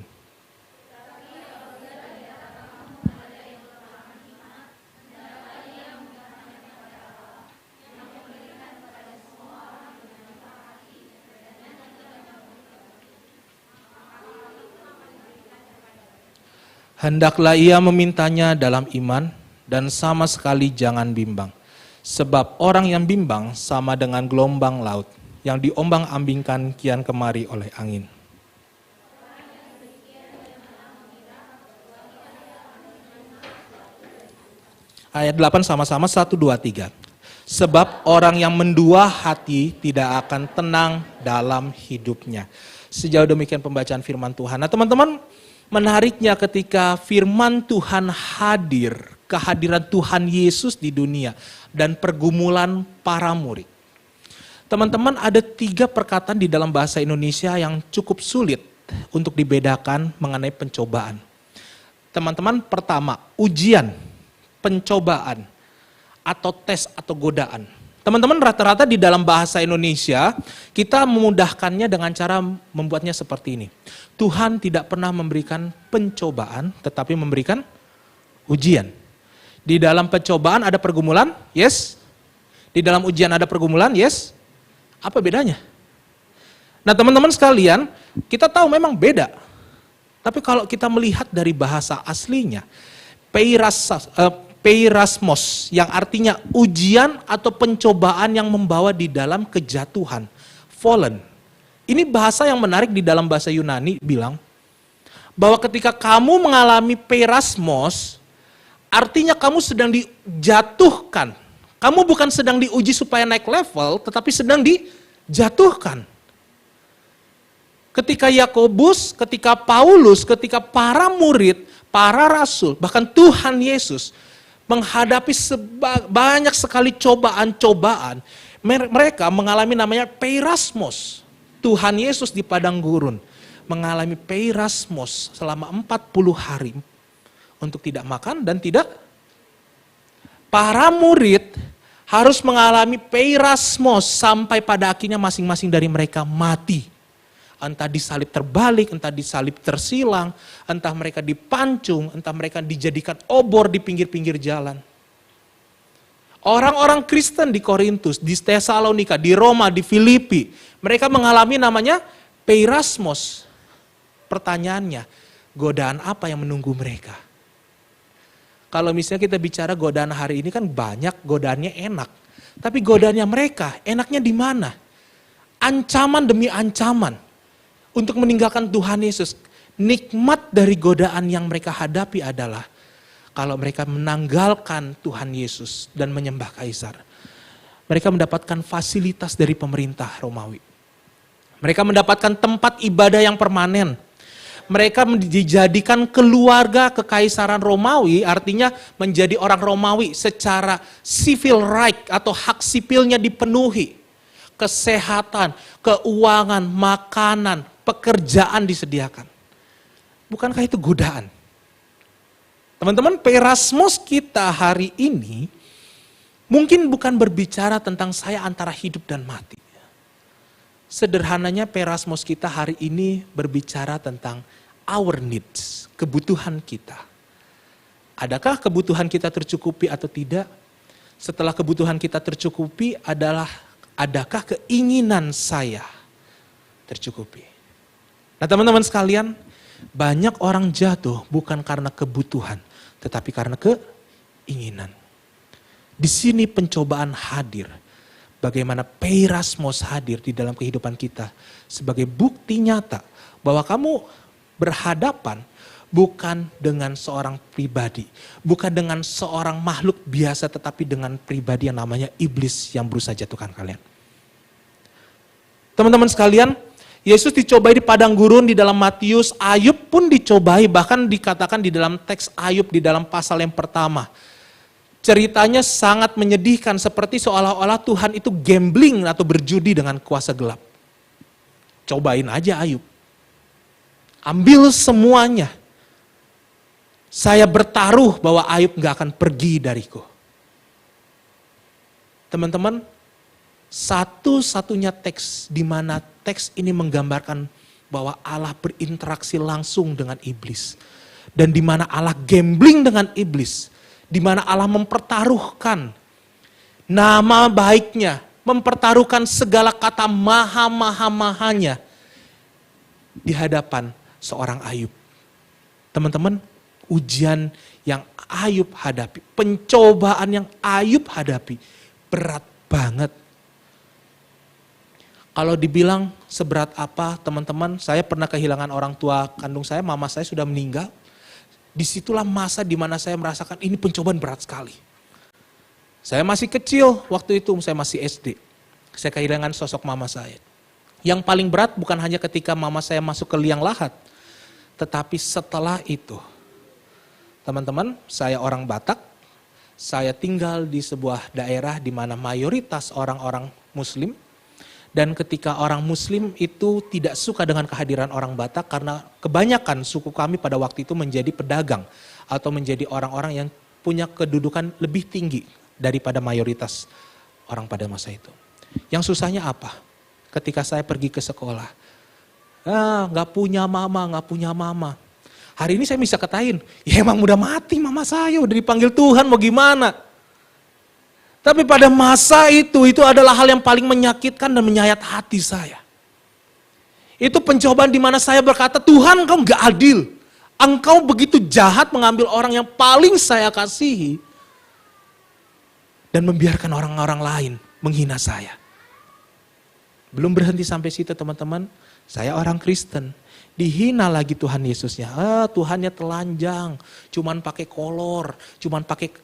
Hendaklah ia memintanya dalam iman dan sama sekali jangan bimbang. Sebab orang yang bimbang sama dengan gelombang laut yang diombang-ambingkan kian kemari oleh angin. Ayat 8 sama-sama 1, 2, 3. Sebab orang yang mendua hati tidak akan tenang dalam hidupnya. Sejauh demikian pembacaan firman Tuhan. Nah teman-teman, menariknya ketika firman Tuhan hadir, kehadiran Tuhan Yesus di dunia, dan pergumulan para murid. Teman-teman, ada 3 perkataan di dalam bahasa Indonesia yang cukup sulit untuk dibedakan mengenai pencobaan. Teman-teman, pertama, ujian, pencobaan, atau tes atau godaan. Teman-teman, rata-rata di dalam bahasa Indonesia, kita memudahkannya dengan cara membuatnya seperti ini. Tuhan tidak pernah memberikan pencobaan, tetapi memberikan ujian. Di dalam pencobaan ada pergumulan, yes. Di dalam ujian ada pergumulan, yes. Apa bedanya? Nah teman-teman sekalian, kita tahu memang beda. Tapi kalau kita melihat dari bahasa aslinya, peirasmos, yang artinya ujian atau pencobaan yang membawa di dalam kejatuhan, fallen. Ini bahasa yang menarik di dalam bahasa Yunani bilang, bahwa ketika kamu mengalami peirasmos, artinya kamu sedang dijatuhkan. Kamu bukan sedang diuji supaya naik level, tetapi sedang dijatuhkan. Ketika Yakobus, ketika Paulus, ketika para murid, para rasul, bahkan Tuhan Yesus menghadapi banyak sekali cobaan-cobaan, mereka mengalami namanya peirasmos. Tuhan Yesus di padang gurun mengalami peirasmos selama 40 hari. Untuk tidak makan dan tidak. Para murid harus mengalami peirasmos sampai pada akhirnya masing-masing dari mereka mati. Entah disalib terbalik, entah disalib tersilang, entah mereka dipancung, entah mereka dijadikan obor di pinggir-pinggir jalan. Orang-orang Kristen di Korintus, di Tesalonika, di Roma, di Filipi, mereka mengalami namanya peirasmos. Pertanyaannya, godaan apa yang menunggu mereka? Kalau misalnya kita bicara godaan hari ini kan banyak, godaannya enak. Tapi godaannya mereka, enaknya di mana? Ancaman demi ancaman untuk meninggalkan Tuhan Yesus. Nikmat dari godaan yang mereka hadapi adalah kalau mereka menanggalkan Tuhan Yesus dan menyembah kaisar. Mereka mendapatkan fasilitas dari pemerintah Romawi. Mereka mendapatkan tempat ibadah yang permanen. mereka dijadikan keluarga kekaisaran Romawi, artinya menjadi orang Romawi secara civil right atau hak sipilnya dipenuhi. Kesehatan, keuangan, makanan, pekerjaan disediakan. Bukankah itu godaan? Teman-teman, Perasmos kita hari ini mungkin bukan berbicara tentang saya antara hidup dan mati. Sederhananya Perasmos kita hari ini berbicara tentang our needs, kebutuhan kita. Adakah kebutuhan kita tercukupi atau tidak? Setelah kebutuhan kita tercukupi adakah keinginan saya tercukupi? Nah teman-teman sekalian, banyak orang jatuh bukan karena kebutuhan, tetapi karena keinginan. Di sini pencobaan hadir. Bagaimana Perasmos hadir di dalam kehidupan kita sebagai bukti nyata bahwa kamu berhadapan bukan dengan seorang pribadi, bukan dengan seorang makhluk biasa, tetapi dengan pribadi yang namanya iblis yang berusaha jatuhkan kalian. Teman-teman sekalian, Yesus dicobai di padang gurun di dalam Matius, Ayub pun dicobai, bahkan dikatakan di dalam teks Ayub di dalam pasal yang pertama. Ceritanya sangat menyedihkan, seperti seolah-olah Tuhan itu gambling atau berjudi dengan kuasa gelap. Cobain aja Ayub. Ambil semuanya. Saya bertaruh bahwa Ayub gak akan pergi dariku. Teman-teman, satu-satunya teks di mana teks ini menggambarkan bahwa Allah berinteraksi langsung dengan iblis. Dan di mana Allah gambling dengan iblis. Di mana Allah mempertaruhkan nama baiknya, mempertaruhkan segala kata maha-maha-mahanya di hadapan seorang Ayub. Teman-teman, ujian yang Ayub hadapi, pencobaan yang Ayub hadapi berat banget. Kalau dibilang seberat apa, teman-teman, saya pernah kehilangan orang tua kandung saya, mama saya sudah meninggal. Disitulah masa di mana saya merasakan ini pencobaan berat sekali. Saya masih kecil waktu itu, saya masih SD. Saya kehilangan sosok mama saya. Yang paling berat bukan hanya ketika mama saya masuk ke liang lahat. Tetapi setelah itu, teman-teman, saya orang Batak. Saya tinggal di sebuah daerah di mana mayoritas orang-orang Muslim. Dan ketika orang Muslim itu tidak suka dengan kehadiran orang Batak karena kebanyakan suku kami pada waktu itu menjadi pedagang atau menjadi orang-orang yang punya kedudukan lebih tinggi daripada mayoritas orang pada masa itu. Yang susahnya apa? Ketika saya pergi ke sekolah, nggak punya mama. Hari ini saya bisa katain, ya emang udah mati mama saya, udah dipanggil Tuhan mau gimana? Tapi pada masa itu adalah hal yang paling menyakitkan dan menyayat hati saya. Itu pencobaan di mana saya berkata, Tuhan engkau gak adil. Engkau begitu jahat mengambil orang yang paling saya kasihi. Dan membiarkan orang-orang lain menghina saya. Belum berhenti sampai situ teman-teman. Saya orang Kristen. Dihina lagi Tuhan Yesusnya. Tuhannya telanjang. Cuman pakai kolor. Cuman pakai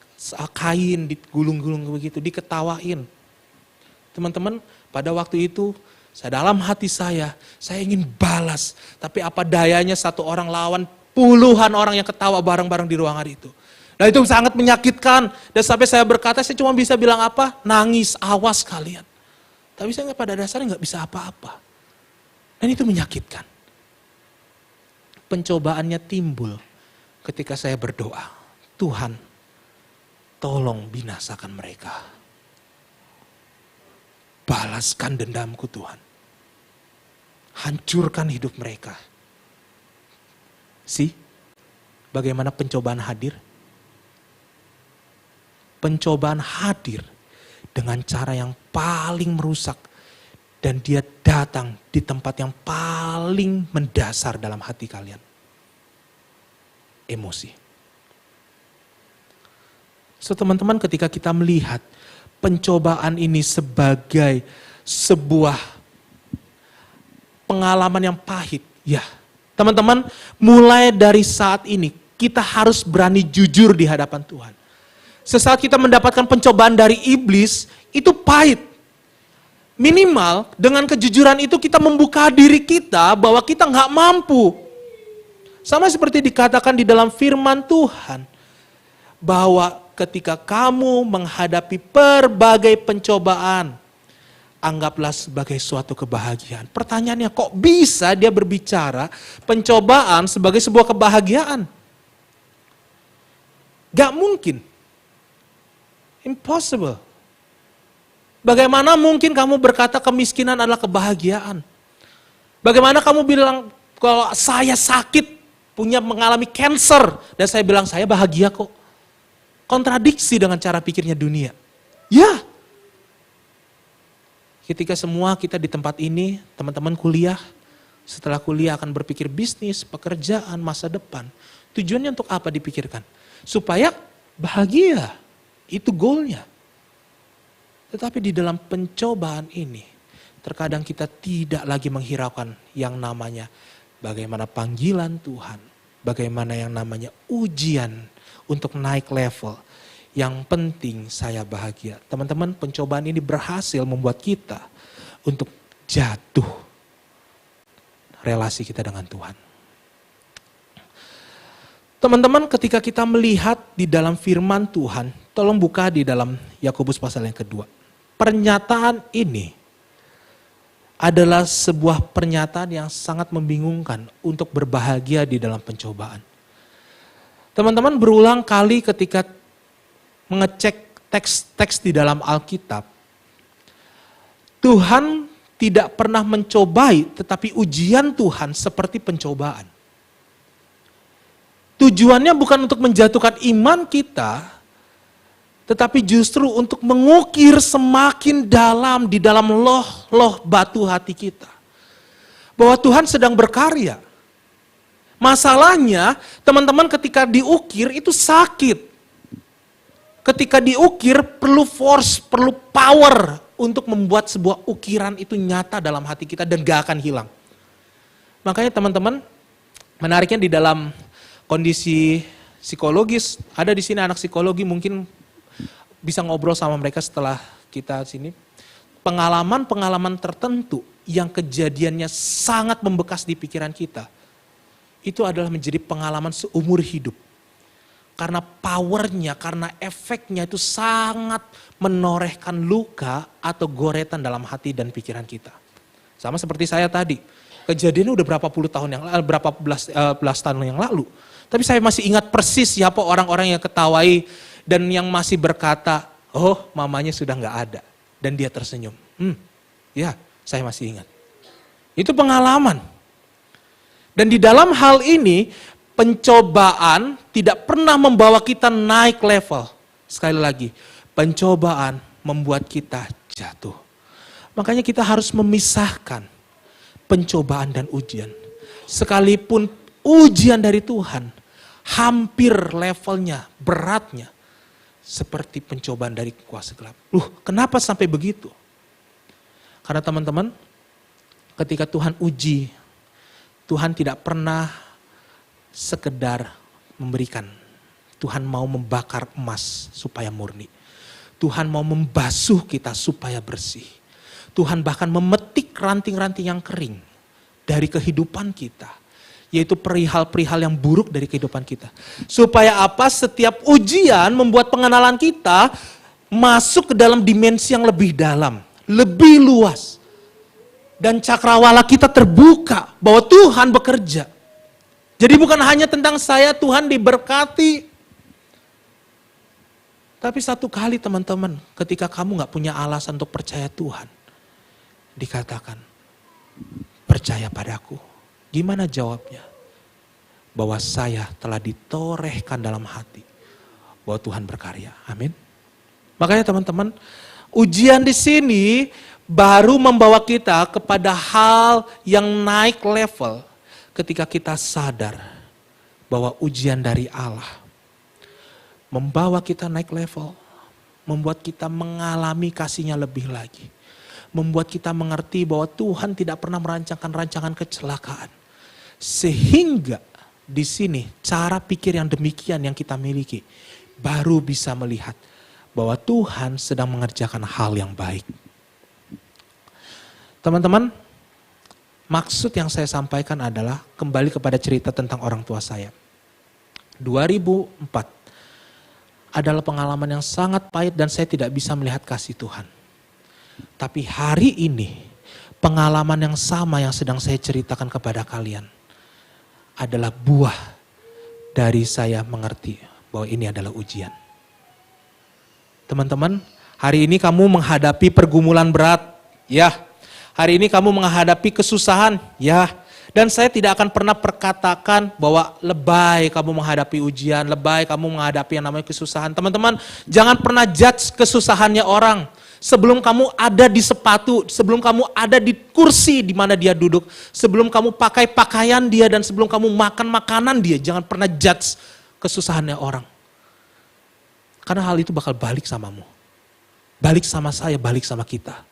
kain digulung-gulung begitu, diketawain. Teman-teman, pada waktu itu dalam hati saya ingin balas. Tapi apa dayanya satu orang lawan puluhan orang yang ketawa bareng-bareng di ruangan itu. Nah itu sangat menyakitkan. Dan sampai saya berkata, saya cuma bisa bilang apa? Nangis, awas kalian. Tapi saya pada dasarnya gak bisa apa-apa. Dan itu menyakitkan. Pencobaannya timbul ketika saya berdoa. Tuhan, tolong binasakan mereka. Balaskan dendamku Tuhan. Hancurkan hidup mereka. Bagaimana pencobaan hadir? Pencobaan hadir dengan cara yang paling merusak. Dan dia datang di tempat yang paling mendasar dalam hati kalian. Emosi. So teman-teman, ketika kita melihat pencobaan ini sebagai sebuah pengalaman yang pahit. Ya, teman-teman, mulai dari saat ini kita harus berani jujur di hadapan Tuhan. Sesaat kita mendapatkan pencobaan dari iblis, itu pahit. Minimal dengan kejujuran itu kita membuka diri kita bahwa kita nggak mampu. Sama seperti dikatakan di dalam firman Tuhan, bahwa ketika kamu menghadapi berbagai pencobaan, anggaplah sebagai suatu kebahagiaan. Pertanyaannya, kok bisa dia berbicara pencobaan sebagai sebuah kebahagiaan? Gak mungkin. Impossible. Bagaimana mungkin kamu berkata kemiskinan adalah kebahagiaan? Bagaimana kamu bilang kalau saya sakit, mengalami cancer, dan saya bilang saya bahagia kok? Kontradiksi dengan cara pikirnya dunia. Ya. Ketika semua kita di tempat ini, teman-teman kuliah, setelah kuliah akan berpikir bisnis, pekerjaan, masa depan. Tujuannya untuk apa dipikirkan? Supaya bahagia. Itu goalnya. Tetapi di dalam pencobaan ini, terkadang kita tidak lagi menghiraukan yang namanya bagaimana panggilan Tuhan, bagaimana yang namanya ujian untuk naik level. Yang penting saya bahagia. Teman-teman, pencobaan ini berhasil membuat kita untuk jatuh relasi kita dengan Tuhan. Teman-teman, ketika kita melihat di dalam firman Tuhan, tolong buka di dalam Yakobus pasal yang kedua. Pernyataan ini adalah sebuah pernyataan yang sangat membingungkan untuk berbahagia di dalam pencobaan. Teman-teman, berulang kali ketika mengecek teks-teks di dalam Alkitab, Tuhan tidak pernah mencobai, tetapi ujian Tuhan seperti pencobaan. Tujuannya bukan untuk menjatuhkan iman kita, tetapi justru untuk mengukir semakin dalam di dalam loh batu hati kita. Bahwa Tuhan sedang berkarya. Masalahnya, teman-teman, ketika diukir itu sakit. Ketika diukir perlu force, perlu power untuk membuat sebuah ukiran itu nyata dalam hati kita dan gak akan hilang. Makanya teman-teman, menariknya di dalam kondisi psikologis, ada di sini anak psikologi mungkin bisa ngobrol sama mereka setelah kita sini. Pengalaman-pengalaman tertentu yang kejadiannya sangat membekas di pikiran kita, itu adalah menjadi pengalaman seumur hidup. Karena powernya, karena efeknya itu sangat menorehkan luka atau goretan dalam hati dan pikiran kita. Sama seperti saya tadi, kejadiannya udah berapa puluh tahun yang lalu, berapa belas tahun yang lalu. Tapi saya masih ingat persis siapa orang-orang yang ketawai dan yang masih berkata, oh mamanya sudah gak ada. Dan dia tersenyum. Ya, saya masih ingat. Itu pengalaman. Dan di dalam hal ini, pencobaan tidak pernah membawa kita naik level. Sekali lagi, pencobaan membuat kita jatuh. Makanya kita harus memisahkan pencobaan dan ujian. Sekalipun ujian dari Tuhan, hampir levelnya, beratnya, seperti pencobaan dari kuasa gelap. Kenapa sampai begitu? Karena teman-teman, ketika Tuhan uji, Tuhan tidak pernah sekedar memberikan. Tuhan mau membakar emas supaya murni. Tuhan mau membasuh kita supaya bersih. Tuhan bahkan memetik ranting-ranting yang kering dari kehidupan kita. Yaitu perihal-perihal yang buruk dari kehidupan kita. Supaya apa? Setiap ujian membuat pengenalan kita masuk ke dalam dimensi yang lebih dalam, lebih luas. Dan cakrawala kita terbuka bahwa Tuhan bekerja. Jadi bukan hanya tentang saya, Tuhan diberkati. Tapi satu kali teman-teman, ketika kamu gak punya alasan untuk percaya Tuhan, dikatakan, percaya padaku. Gimana jawabnya? Bahwa saya telah ditorehkan dalam hati. Bahwa Tuhan berkarya. Amin. Makanya teman-teman, ujian di sini baru membawa kita kepada hal yang naik level. Ketika kita sadar bahwa ujian dari Allah membawa kita naik level. Membuat kita mengalami kasihnya lebih lagi. Membuat kita mengerti bahwa Tuhan tidak pernah merancangkan rancangan kecelakaan. Sehingga di sini cara pikir yang demikian yang kita miliki baru bisa melihat bahwa Tuhan sedang mengerjakan hal yang baik. Teman-teman, Maksud yang saya sampaikan adalah kembali kepada cerita tentang orang tua saya. 2004 adalah pengalaman yang sangat pahit dan saya tidak bisa melihat kasih Tuhan. Tapi hari ini pengalaman yang sama yang sedang saya ceritakan kepada kalian adalah buah dari saya mengerti bahwa ini adalah ujian. Teman-teman, hari ini kamu menghadapi pergumulan berat, ya. Hari ini kamu menghadapi kesusahan, ya. Dan saya tidak akan pernah perkatakan bahwa lebay kamu menghadapi ujian, lebay kamu menghadapi yang namanya kesusahan. Teman-teman, jangan pernah judge kesusahannya orang. Sebelum kamu ada di sepatu, sebelum kamu ada di kursi di mana dia duduk, sebelum kamu pakai pakaian dia dan sebelum kamu makan makanan dia, jangan pernah judge kesusahannya orang. Karena hal itu bakal balik samamu. Balik sama saya, balik sama kita.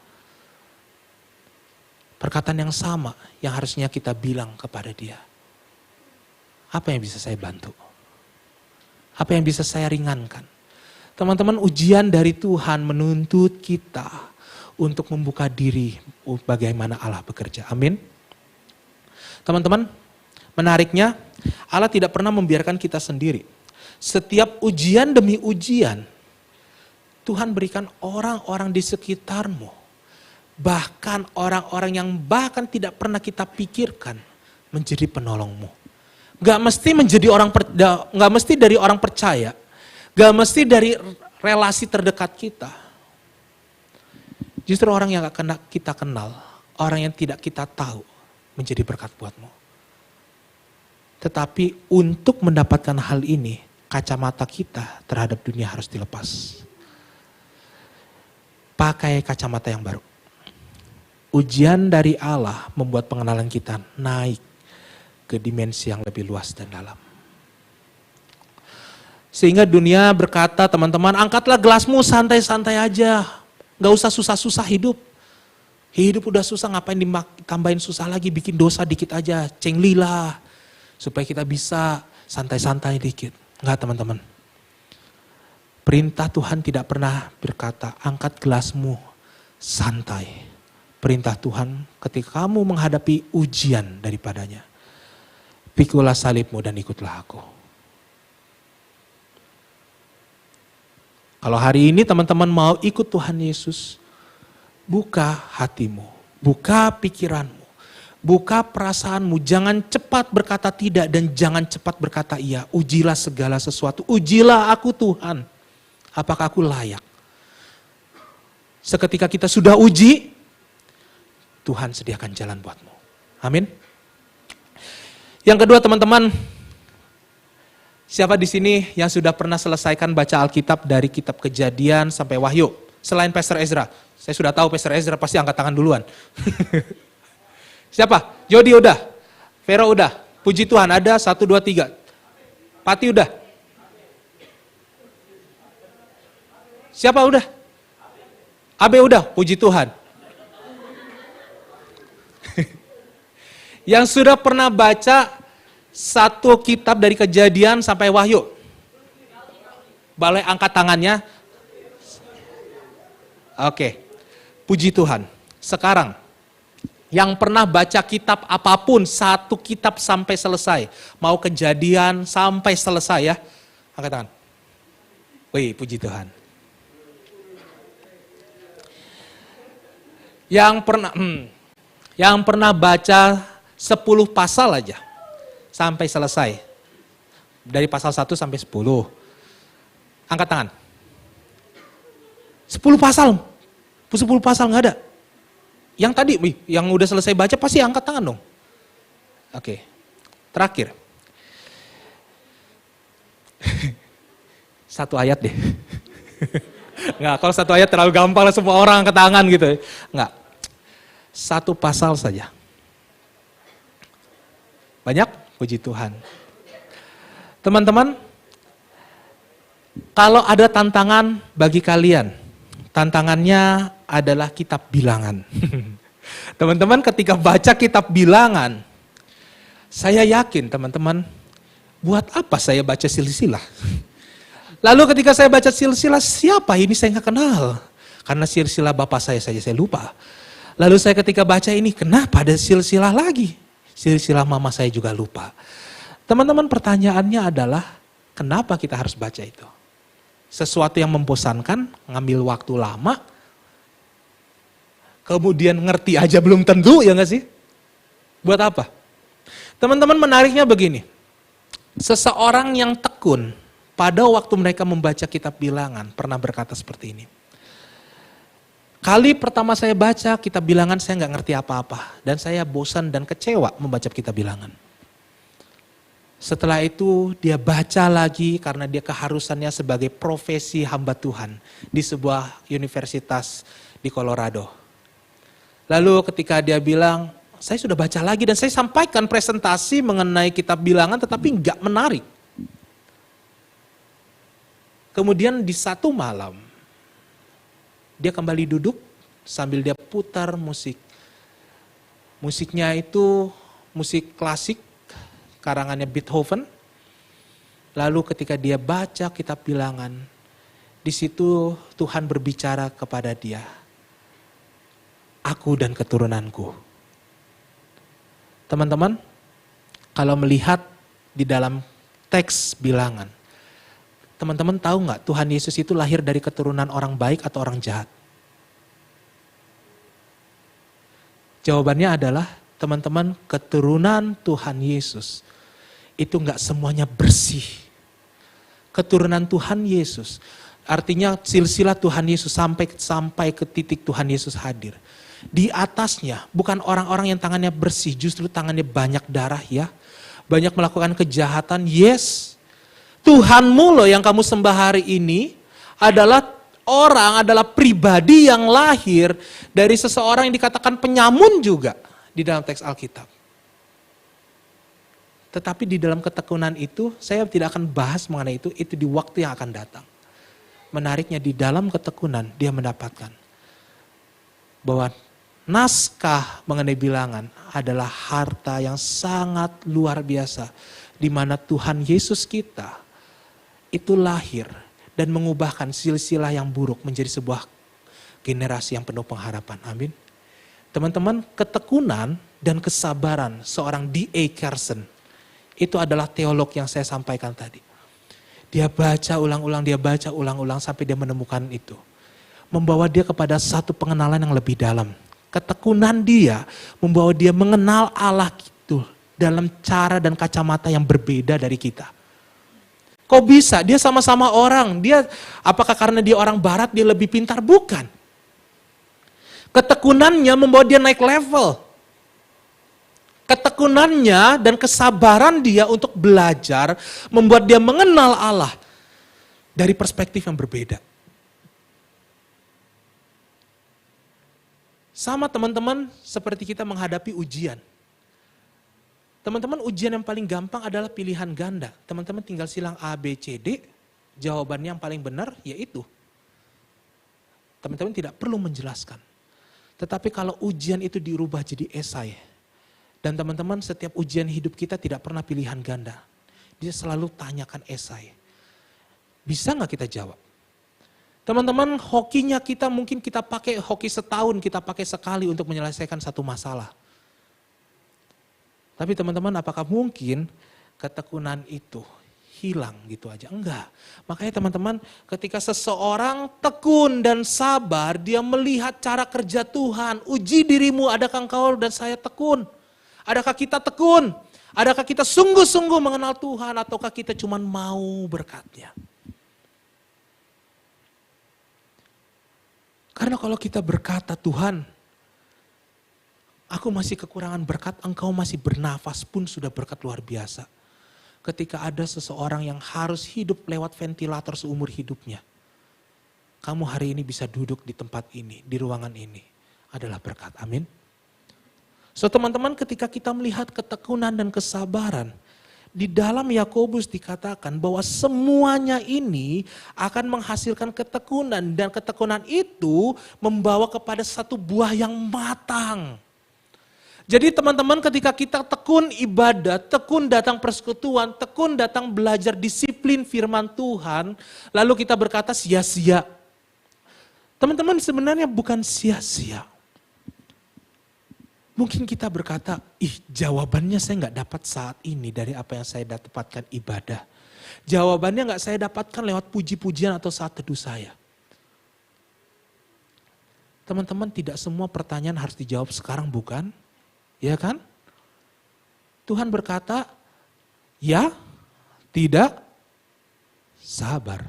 Perkataan yang sama yang harusnya kita bilang kepada dia. Apa yang bisa saya bantu? Apa yang bisa saya ringankan? Teman-teman, ujian dari Tuhan menuntut kita untuk membuka diri bagaimana Allah bekerja. Amin. Teman-teman, menariknya Allah tidak pernah membiarkan kita sendiri. Setiap ujian demi ujian, Tuhan berikan orang-orang di sekitarmu. Bahkan orang-orang yang bahkan tidak pernah kita pikirkan menjadi penolongmu. Gak mesti dari orang percaya, gak mesti dari relasi terdekat kita. Justru orang yang gak kita kenal, orang yang tidak kita tahu menjadi berkat buatmu. Tetapi untuk mendapatkan hal ini, kacamata kita terhadap dunia harus dilepas. Pakai kacamata yang baru. Ujian dari Allah membuat pengenalan kita naik ke dimensi yang lebih luas dan dalam. Sehingga dunia berkata, teman-teman, angkatlah gelasmu santai-santai aja. Gak usah susah-susah hidup. Hidup udah susah, ngapain ditambahin susah lagi, bikin dosa dikit aja, cenglilah. Supaya kita bisa santai-santai dikit. Enggak, teman-teman. Perintah Tuhan tidak pernah berkata, angkat gelasmu santai. Perintah Tuhan ketika kamu menghadapi ujian daripadanya. Pikulah salibmu dan ikutlah aku. Kalau hari ini teman-teman mau ikut Tuhan Yesus, buka hatimu, buka pikiranmu, buka perasaanmu. Jangan cepat berkata tidak dan jangan cepat berkata iya. Ujilah segala sesuatu, ujilah aku Tuhan. Apakah aku layak? Seketika kita sudah uji, Tuhan sediakan jalan buatmu. Amin. Yang kedua, teman-teman, siapa di sini yang sudah pernah selesaikan baca Alkitab dari kitab Kejadian sampai Wahyu? Selain Pastor Ezra. Saya sudah tahu Pastor Ezra pasti angkat tangan duluan. Siapa? Jody udah. Vero udah. Puji Tuhan, ada 1, 2, 3. Pati udah. Siapa udah? Abe udah, puji Tuhan. Yang sudah pernah baca satu kitab dari Kejadian sampai Wahyu? Boleh angkat tangannya? Oke, puji Tuhan. Sekarang, yang pernah baca kitab apapun, satu kitab sampai selesai. Mau Kejadian sampai selesai ya. Angkat tangan. Wih, puji Tuhan. Yang pernah baca 10 pasal aja sampai selesai. Dari pasal 1 sampai 10. Angkat tangan. 10 pasal. 10 pasal nggak ada. Yang tadi, yang udah selesai baca pasti angkat tangan dong. Oke. Terakhir. Satu ayat deh. Nggak, kalau satu ayat terlalu gampang lah semua orang angkat tangan gitu. Nggak. Satu pasal saja. Banyak? Puji Tuhan. Teman-teman, kalau ada tantangan bagi kalian, tantangannya adalah kitab bilangan. Teman-teman ketika baca kitab bilangan, saya yakin teman-teman, buat apa saya baca silsilah? Lalu ketika saya baca silsilah, siapa ini saya nggak kenal. Karena silsilah bapak saya saja saya lupa. Lalu saya ketika baca ini, kenapa ada silsilah lagi? Silsilah mama saya juga lupa. Teman-teman, pertanyaannya adalah, kenapa kita harus baca itu? Sesuatu yang membosankan, ngambil waktu lama, kemudian ngerti aja belum tentu, ya nggak sih? Buat apa? Teman-teman, menariknya begini. Seseorang yang tekun pada waktu mereka membaca kitab Bilangan pernah berkata seperti ini. Kali pertama saya baca kitab Bilangan, saya nggak ngerti apa-apa. Dan saya bosan dan kecewa membaca kitab Bilangan. Setelah itu dia baca lagi karena dia keharusannya sebagai profesi hamba Tuhan di sebuah universitas di Colorado. Lalu ketika dia bilang, saya sudah baca lagi dan saya sampaikan presentasi mengenai kitab Bilangan tetapi nggak menarik. Kemudian di satu malam, dia kembali duduk sambil dia putar musik. Musiknya itu musik klasik, karangannya Beethoven. Lalu ketika dia baca kitab Bilangan, di situ Tuhan berbicara kepada dia. Aku dan keturunanku. Teman-teman, kalau melihat di dalam teks Bilangan, teman-teman tahu nggak Tuhan Yesus itu lahir dari keturunan orang baik atau orang jahat? Jawabannya adalah, teman-teman, keturunan Tuhan Yesus itu nggak semuanya bersih. Keturunan Tuhan Yesus, artinya silsilah Tuhan Yesus sampai ke titik Tuhan Yesus hadir. Di atasnya bukan orang-orang yang tangannya bersih, justru tangannya banyak darah ya. Banyak melakukan kejahatan, yes. Tuhanmu loh yang kamu sembah hari ini adalah pribadi yang lahir dari seseorang yang dikatakan penyamun juga di dalam teks Alkitab. Tetapi di dalam ketekunan itu, saya tidak akan bahas mengenai itu di waktu yang akan datang. Menariknya di dalam ketekunan dia mendapatkan bahwa naskah mengenai Bilangan adalah harta yang sangat luar biasa. Di mana Tuhan Yesus kita itu lahir dan mengubahkan silsilah yang buruk menjadi sebuah generasi yang penuh pengharapan. Amin. Teman-teman, ketekunan dan kesabaran seorang D.A. Carson itu adalah teolog yang saya sampaikan tadi. Dia baca ulang-ulang sampai dia menemukan itu. Membawa dia kepada satu pengenalan yang lebih dalam. Ketekunan dia membawa dia mengenal Allah itu dalam cara dan kacamata yang berbeda dari kita. Kok bisa? Dia sama-sama orang. Apakah karena dia orang barat dia lebih pintar? Bukan. Ketekunannya membawa dia naik level. Ketekunannya dan kesabaran dia untuk belajar membuat dia mengenal Allah dari perspektif yang berbeda. Sama teman-teman seperti kita menghadapi ujian. Teman-teman, ujian yang paling gampang adalah pilihan ganda. Teman-teman tinggal silang A, B, C, D. Jawabannya yang paling benar yaitu. Teman-teman tidak perlu menjelaskan. Tetapi kalau ujian itu dirubah jadi esai. Dan teman-teman, setiap ujian hidup kita tidak pernah pilihan ganda. Dia selalu tanyakan esai. Bisa nggak kita jawab? Teman-teman, hokinya kita mungkin kita pakai hoki setahun, kita pakai sekali untuk menyelesaikan satu masalah. Tapi teman-teman, apakah mungkin ketekunan itu hilang gitu aja? Enggak. Makanya teman-teman, ketika seseorang tekun dan sabar, dia melihat cara kerja Tuhan. Uji dirimu, adakah engkau dan saya tekun? Adakah kita tekun? Adakah kita sungguh-sungguh mengenal Tuhan ataukah kita cuma mau berkat-Nya? Karena kalau kita berkata, Tuhan, aku masih kekurangan berkat, engkau masih bernafas pun sudah berkat luar biasa. Ketika ada seseorang yang harus hidup lewat ventilator seumur hidupnya, kamu hari ini bisa duduk di tempat ini, di ruangan ini, adalah berkat. Amin. So teman-teman, ketika kita melihat ketekunan dan kesabaran, di dalam Yakobus dikatakan bahwa semuanya ini akan menghasilkan ketekunan dan ketekunan itu membawa kepada satu buah yang matang. Jadi teman-teman, ketika kita tekun ibadah, tekun datang persekutuan, tekun datang belajar disiplin firman Tuhan, lalu kita berkata sia-sia. Teman-teman, sebenarnya bukan sia-sia. Mungkin kita berkata, jawabannya saya nggak dapat saat ini dari apa yang saya dapatkan ibadah. Jawabannya nggak saya dapatkan lewat puji-pujian atau saat teduh saya. Teman-teman, tidak semua pertanyaan harus dijawab sekarang, bukan? Ya kan? Tuhan berkata, ya, tidak, sabar.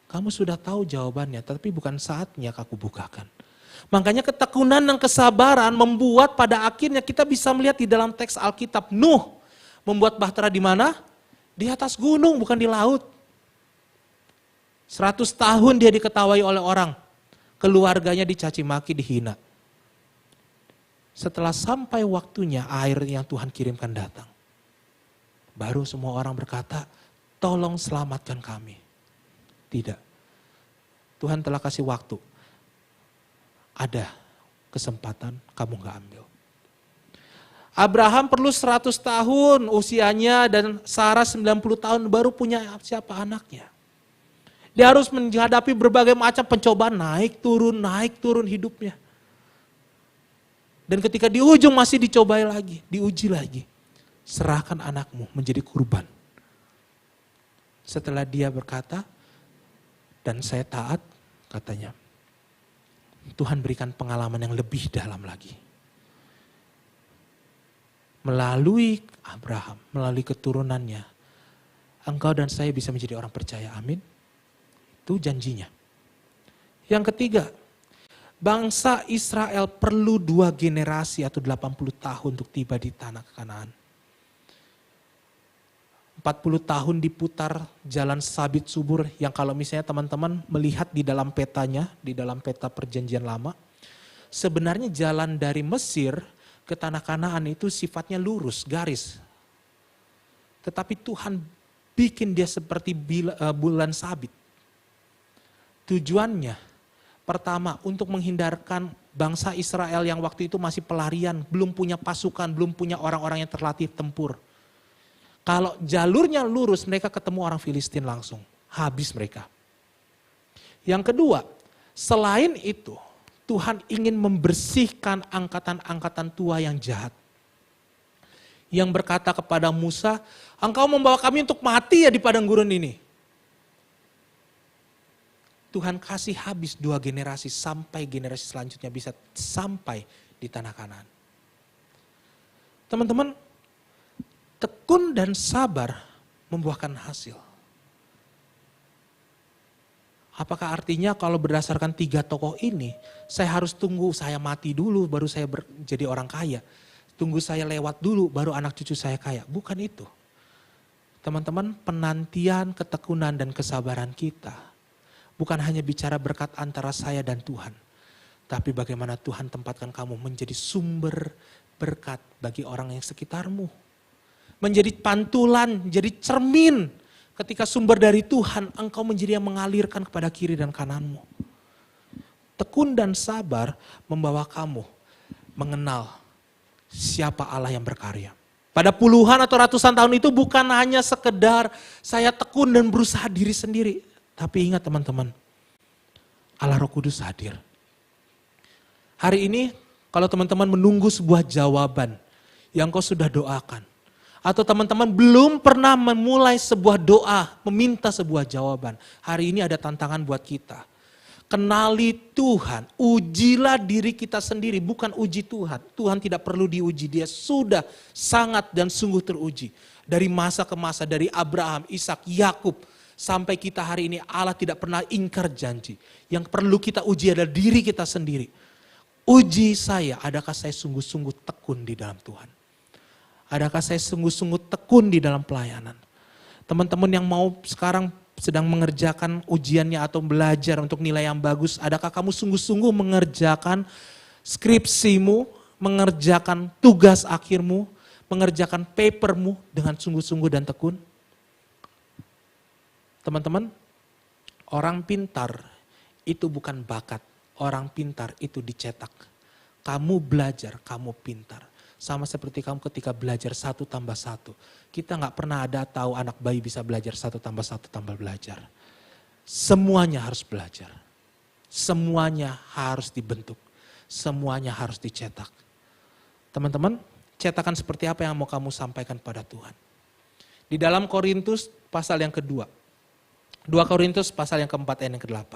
Kamu sudah tahu jawabannya, tapi bukan saatnya aku bukakan. Makanya ketekunan dan kesabaran membuat pada akhirnya kita bisa melihat di dalam teks Alkitab, Nuh membuat bahtera di mana? Di atas gunung, bukan di laut. 100 tahun dia diketawai oleh orang. Keluarganya dicaci maki, dihina. Setelah sampai waktunya air yang Tuhan kirimkan datang. Baru semua orang berkata, tolong selamatkan kami. Tidak. Tuhan telah kasih waktu. Ada kesempatan, kamu gak ambil. Abraham perlu 100 tahun usianya dan Sarah 90 tahun baru punya siapa anaknya. Dia harus menghadapi berbagai macam pencobaan, naik turun hidupnya. Dan ketika di ujung masih dicobai lagi, diuji lagi. Serahkan anakmu menjadi kurban. Setelah dia berkata, dan saya taat, katanya, Tuhan berikan pengalaman yang lebih dalam lagi. Melalui Abraham, melalui keturunannya, engkau dan saya bisa menjadi orang percaya, amin. Itu janjinya. Yang ketiga, bangsa Israel perlu 2 generasi atau 80 tahun untuk tiba di tanah Kanaan. 40 tahun diputar jalan sabit subur yang kalau misalnya teman-teman melihat di dalam petanya, di dalam peta perjanjian lama, sebenarnya jalan dari Mesir ke tanah Kanaan itu sifatnya lurus, garis. Tetapi Tuhan bikin dia seperti bulan sabit. Tujuannya pertama untuk menghindarkan bangsa Israel yang waktu itu masih pelarian, belum punya pasukan, belum punya orang-orang yang terlatih tempur. Kalau jalurnya lurus, mereka ketemu orang Filistin langsung. Habis mereka. Yang kedua, selain itu, Tuhan ingin membersihkan angkatan-angkatan tua yang jahat. Yang berkata kepada Musa, engkau membawa kami untuk mati ya di padang gurun ini. Tuhan kasih habis 2 generasi sampai generasi selanjutnya bisa sampai di tanah Kanaan. Teman-teman, tekun dan sabar membuahkan hasil. Apakah artinya kalau berdasarkan 3 tokoh ini, saya harus tunggu saya mati dulu baru saya jadi orang kaya. Tunggu saya lewat dulu baru anak cucu saya kaya. Bukan itu. Teman-teman, penantian, ketekunan dan kesabaran kita bukan hanya bicara berkat antara saya dan Tuhan. Tapi bagaimana Tuhan tempatkan kamu menjadi sumber berkat bagi orang yang sekitarmu. Menjadi pantulan, jadi cermin. Ketika sumber dari Tuhan, engkau menjadi yang mengalirkan kepada kiri dan kananmu. Tekun dan sabar membawa kamu mengenal siapa Allah yang berkarya. Pada puluhan atau ratusan tahun itu bukan hanya sekedar saya tekun dan berusaha diri sendiri. Tapi ingat teman-teman, Allah Roh Kudus hadir. Hari ini kalau teman-teman menunggu sebuah jawaban yang kau sudah doakan. Atau teman-teman belum pernah memulai sebuah doa, meminta sebuah jawaban. Hari ini ada tantangan buat kita. Kenali Tuhan, ujilah diri kita sendiri, bukan uji Tuhan. Tuhan tidak perlu diuji, dia sudah sangat dan sungguh teruji. Dari masa ke masa, dari Abraham, Ishak, Yakub, sampai kita hari ini Allah tidak pernah ingkar janji. Yang perlu kita uji adalah diri kita sendiri. Uji saya, adakah saya sungguh-sungguh tekun di dalam Tuhan? Adakah saya sungguh-sungguh tekun di dalam pelayanan? Teman-teman yang mau sekarang sedang mengerjakan ujiannya atau belajar untuk nilai yang bagus, adakah kamu sungguh-sungguh mengerjakan skripsimu, mengerjakan tugas akhirmu, mengerjakan papermu dengan sungguh-sungguh dan tekun? Teman-teman, orang pintar itu bukan bakat, orang pintar itu dicetak. Kamu belajar, kamu pintar. Sama seperti kamu ketika belajar 1 tambah 1. Kita gak pernah ada tahu anak bayi bisa belajar 1 tambah 1 tambah belajar. Semuanya harus belajar. Semuanya harus dibentuk. semuanya harus dicetak. Teman-teman, cetakan seperti apa yang mau kamu sampaikan pada Tuhan? Di dalam Korintus pasal yang kedua. 2 Korintus pasal yang keempat ayat yang ke-8.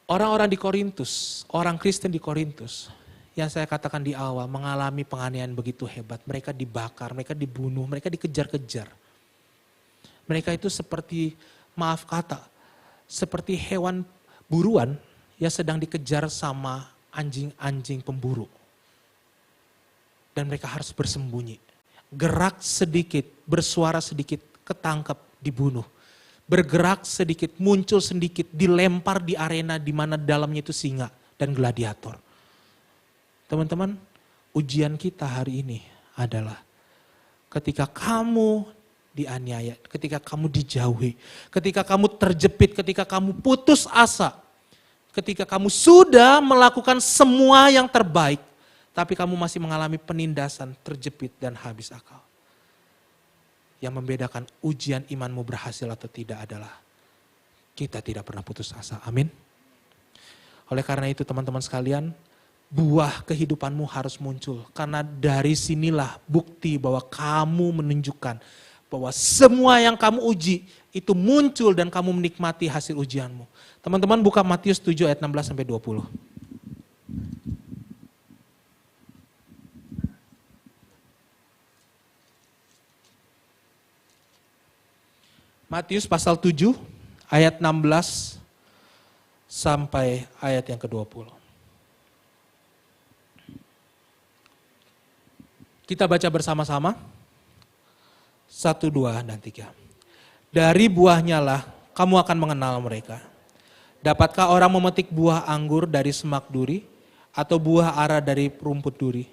Orang-orang di Korintus, orang Kristen di Korintus, yang saya katakan di awal mengalami penganiayaan begitu hebat. Mereka dibakar, mereka dibunuh, mereka dikejar-kejar. Mereka itu seperti, maaf kata, seperti hewan buruan yang sedang dikejar sama anjing-anjing pemburu. Dan mereka harus bersembunyi. Gerak sedikit, bersuara sedikit, ketangkep, dibunuh. Bergerak sedikit, muncul sedikit, dilempar di arena di mana dalamnya itu singa dan gladiator. Teman-teman, ujian kita hari ini adalah ketika kamu dianiaya, ketika kamu dijauhi, ketika kamu terjepit, ketika kamu putus asa, ketika kamu sudah melakukan semua yang terbaik, tapi kamu masih mengalami penindasan, terjepit dan habis akal. Yang membedakan ujian imanmu berhasil atau tidak adalah kita tidak pernah putus asa. Amin. Oleh karena itu teman-teman sekalian, buah kehidupanmu harus muncul. Karena dari sinilah bukti bahwa kamu menunjukkan bahwa semua yang kamu uji itu muncul dan kamu menikmati hasil ujianmu. Teman-teman buka Matius 7 ayat 16 sampai 20. Matius pasal 7 ayat 16 sampai ayat yang ke-20. Kita baca bersama-sama. 1, 2, dan 3. Dari buahnya lah kamu akan mengenal mereka. Dapatkah orang memetik buah anggur dari semak duri atau buah ara dari rumput duri?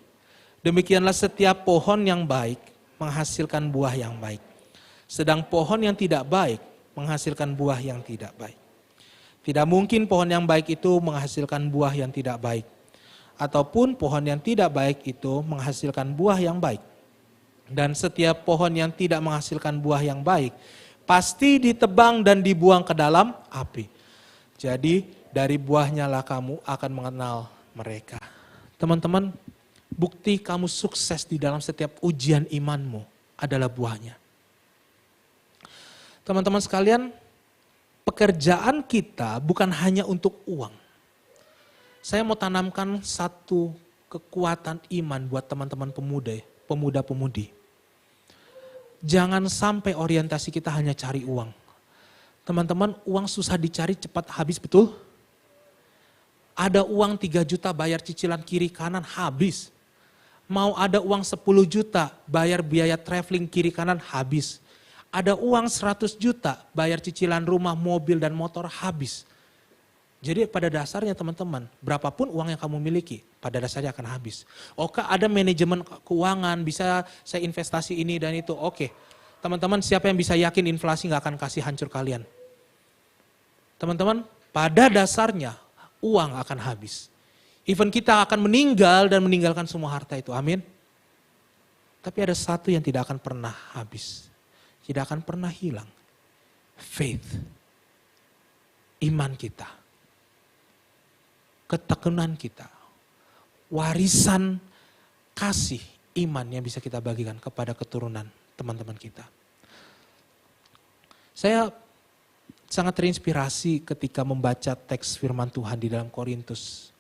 Demikianlah setiap pohon yang baik menghasilkan buah yang baik. Sedang pohon yang tidak baik menghasilkan buah yang tidak baik. Tidak mungkin pohon yang baik itu menghasilkan buah yang tidak baik. Ataupun pohon yang tidak baik itu menghasilkan buah yang baik. Dan setiap pohon yang tidak menghasilkan buah yang baik pasti ditebang dan dibuang ke dalam api. Jadi dari buahnya lah kamu akan mengenal mereka. Teman-teman, bukti kamu sukses di dalam setiap ujian imanmu adalah buahnya. Teman-teman sekalian, pekerjaan kita bukan hanya untuk uang. Saya mau tanamkan satu kekuatan iman buat teman-teman pemuda-pemudi. Jangan sampai orientasi kita hanya cari uang. Teman-teman, uang susah dicari, cepat habis, betul? Ada uang 3 juta bayar cicilan kiri kanan habis. Mau ada uang 10 juta bayar biaya traveling kiri kanan habis. Ada uang 100 juta bayar cicilan rumah, mobil, dan motor habis. Jadi pada dasarnya teman-teman, berapapun uang yang kamu miliki, pada dasarnya akan habis. Oke, ada manajemen keuangan, bisa saya investasi ini dan itu. Oke, teman-teman siapa yang bisa yakin inflasi gak akan kasih hancur kalian? Teman-teman, pada dasarnya uang akan habis. Even kita akan meninggal dan meninggalkan semua harta itu, amin. Tapi ada satu yang tidak akan pernah habis. Tidak akan pernah hilang. Faith. Iman kita. Ketekunan kita. Warisan kasih iman yang bisa kita bagikan kepada keturunan teman-teman kita. Saya sangat terinspirasi ketika membaca teks firman Tuhan di dalam Korintus.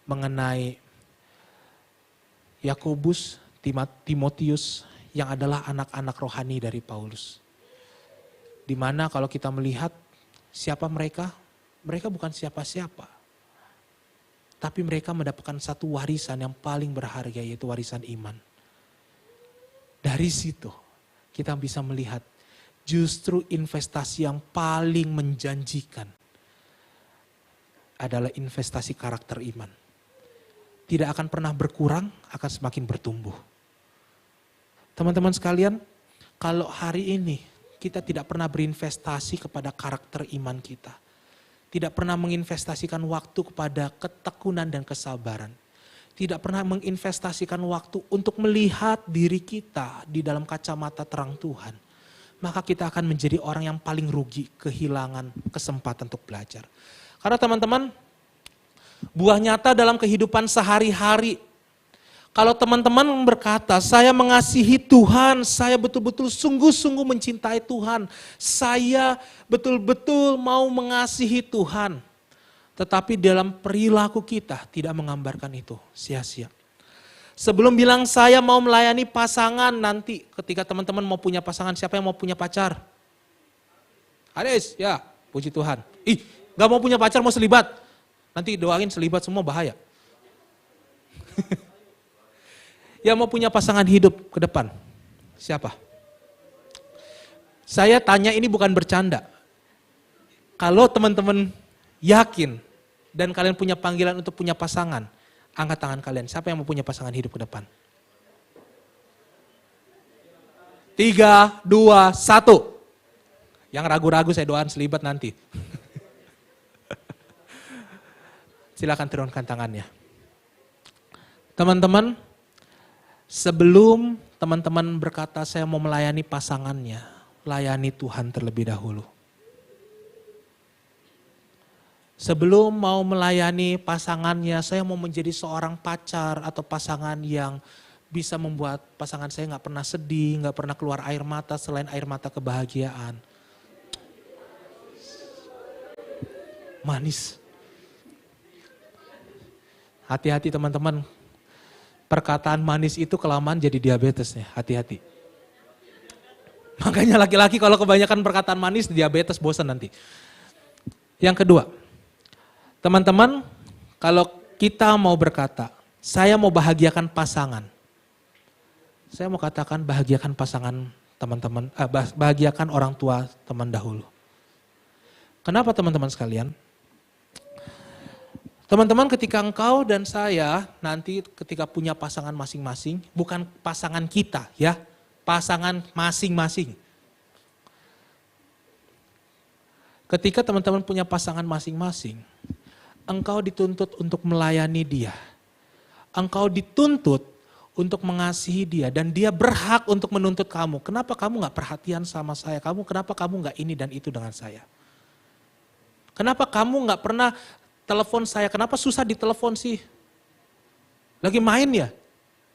Mengenai Yakobus, Timotius, yang adalah anak-anak rohani dari Paulus. Dimana kalau kita melihat siapa mereka, mereka bukan siapa-siapa. Tapi mereka mendapatkan satu warisan yang paling berharga, yaitu warisan iman. Dari situ kita bisa melihat justru investasi yang paling menjanjikan adalah investasi karakter iman. Tidak akan pernah berkurang, akan semakin bertumbuh. Teman-teman sekalian, kalau hari ini kita tidak pernah berinvestasi kepada karakter iman kita. Tidak pernah menginvestasikan waktu kepada ketekunan dan kesabaran. Tidak pernah menginvestasikan waktu untuk melihat diri kita di dalam kacamata terang Tuhan. Maka kita akan menjadi orang yang paling rugi, kehilangan kesempatan untuk belajar. Karena teman-teman, Buah nyata dalam kehidupan sehari-hari. Kalau teman-teman berkata, saya mengasihi Tuhan, saya betul-betul sungguh-sungguh mencintai Tuhan. Saya betul-betul mau mengasihi Tuhan. Tetapi dalam perilaku kita tidak menggambarkan itu, sia-sia. Sebelum bilang saya mau melayani pasangan nanti ketika teman-teman mau punya pasangan, siapa yang mau punya pacar? Aris, ya puji Tuhan. Ih, gak mau punya pacar mau selibat. Nanti doain selibat semua bahaya. Yang mau punya pasangan hidup ke depan, siapa? Saya tanya ini bukan bercanda. Kalau teman-teman yakin dan kalian punya panggilan untuk punya pasangan, angkat tangan kalian. Siapa yang mau punya pasangan hidup ke depan? 3, 2, 1. Yang ragu-ragu saya doain selibat nanti. Silakan turunkan tangannya. Teman-teman, sebelum teman-teman berkata saya mau melayani pasangannya, layani Tuhan terlebih dahulu. Sebelum mau melayani pasangannya, saya mau menjadi seorang pacar atau pasangan yang bisa membuat pasangan saya gak pernah sedih, gak pernah keluar air mata selain air mata kebahagiaan. Manis. Hati-hati teman-teman, perkataan manis itu kelamaan jadi diabetes nih, hati-hati. Makanya laki-laki kalau kebanyakan perkataan manis, diabetes bosan nanti. Yang kedua, teman-teman, kalau kita mau berkata, saya mau bahagiakan pasangan. Saya mau katakan bahagiakan pasangan teman-teman, bahagiakan orang tua teman dahulu. Kenapa teman-teman sekalian? Teman-teman, ketika engkau dan saya nanti ketika punya pasangan masing-masing, bukan pasangan kita ya, pasangan masing-masing. Ketika teman-teman punya pasangan masing-masing, engkau dituntut untuk melayani dia. Engkau dituntut untuk mengasihi dia dan dia berhak untuk menuntut kamu. Kenapa kamu gak perhatian sama saya? Kenapa kamu gak ini dan itu dengan saya? Kenapa kamu gak pernah telepon saya? Kenapa susah ditelepon sih? Lagi main ya?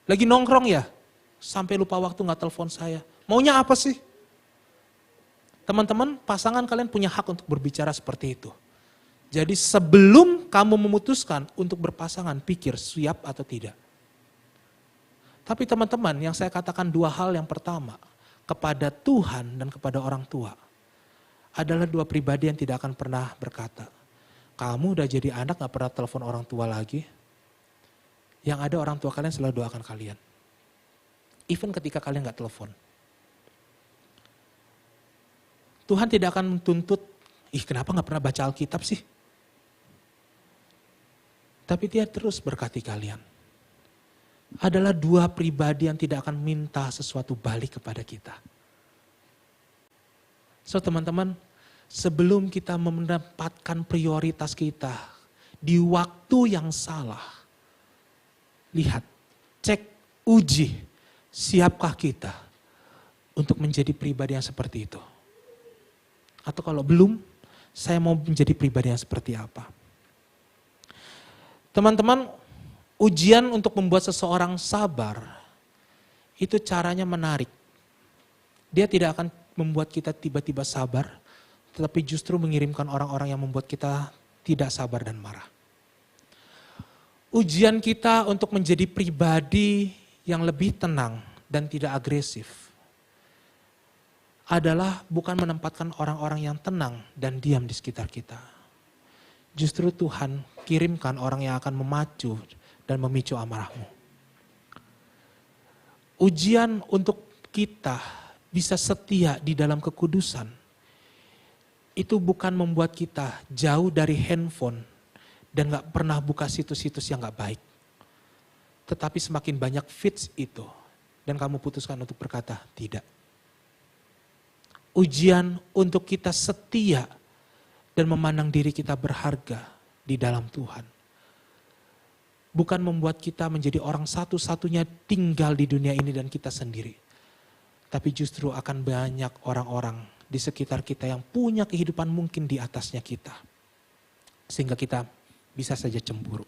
Lagi nongkrong ya? Sampai lupa waktu gak telepon saya. Maunya apa sih? Teman-teman, pasangan kalian punya hak untuk berbicara seperti itu. Jadi sebelum kamu memutuskan untuk berpasangan, pikir siap atau tidak. Tapi teman-teman, yang saya katakan dua hal. Yang pertama, kepada Tuhan dan kepada orang tua. Adalah dua pribadi yang tidak akan pernah berkata, kamu udah jadi anak gak pernah telepon orang tua lagi. Yang ada orang tua kalian selalu doakan kalian. Even ketika kalian gak telepon. Tuhan tidak akan menuntut, kenapa gak pernah baca Alkitab sih? Tapi dia terus berkati kalian. Adalah dua pribadi yang tidak akan minta sesuatu balik kepada kita. So teman-teman, sebelum kita mendapatkan prioritas kita di waktu yang salah, lihat, cek, uji, siapkah kita untuk menjadi pribadi yang seperti itu? Atau kalau belum, saya mau menjadi pribadi yang seperti apa? Teman-teman, ujian untuk membuat seseorang sabar, itu caranya menarik. Dia tidak akan membuat kita tiba-tiba sabar, tetapi justru mengirimkan orang-orang yang membuat kita tidak sabar dan marah. Ujian kita untuk menjadi pribadi yang lebih tenang dan tidak agresif adalah bukan menempatkan orang-orang yang tenang dan diam di sekitar kita. Justru Tuhan kirimkan orang yang akan memacu dan memicu amarahmu. Ujian untuk kita bisa setia di dalam kekudusan, itu bukan membuat kita jauh dari handphone dan gak pernah buka situs-situs yang gak baik. Tetapi semakin banyak feeds itu dan kamu putuskan untuk berkata tidak. Ujian untuk kita setia dan memandang diri kita berharga di dalam Tuhan. Bukan membuat kita menjadi orang satu-satunya tinggal di dunia ini dan kita sendiri. Tapi justru akan banyak orang-orang di sekitar kita yang punya kehidupan mungkin di atasnya kita. Sehingga kita bisa saja cemburu.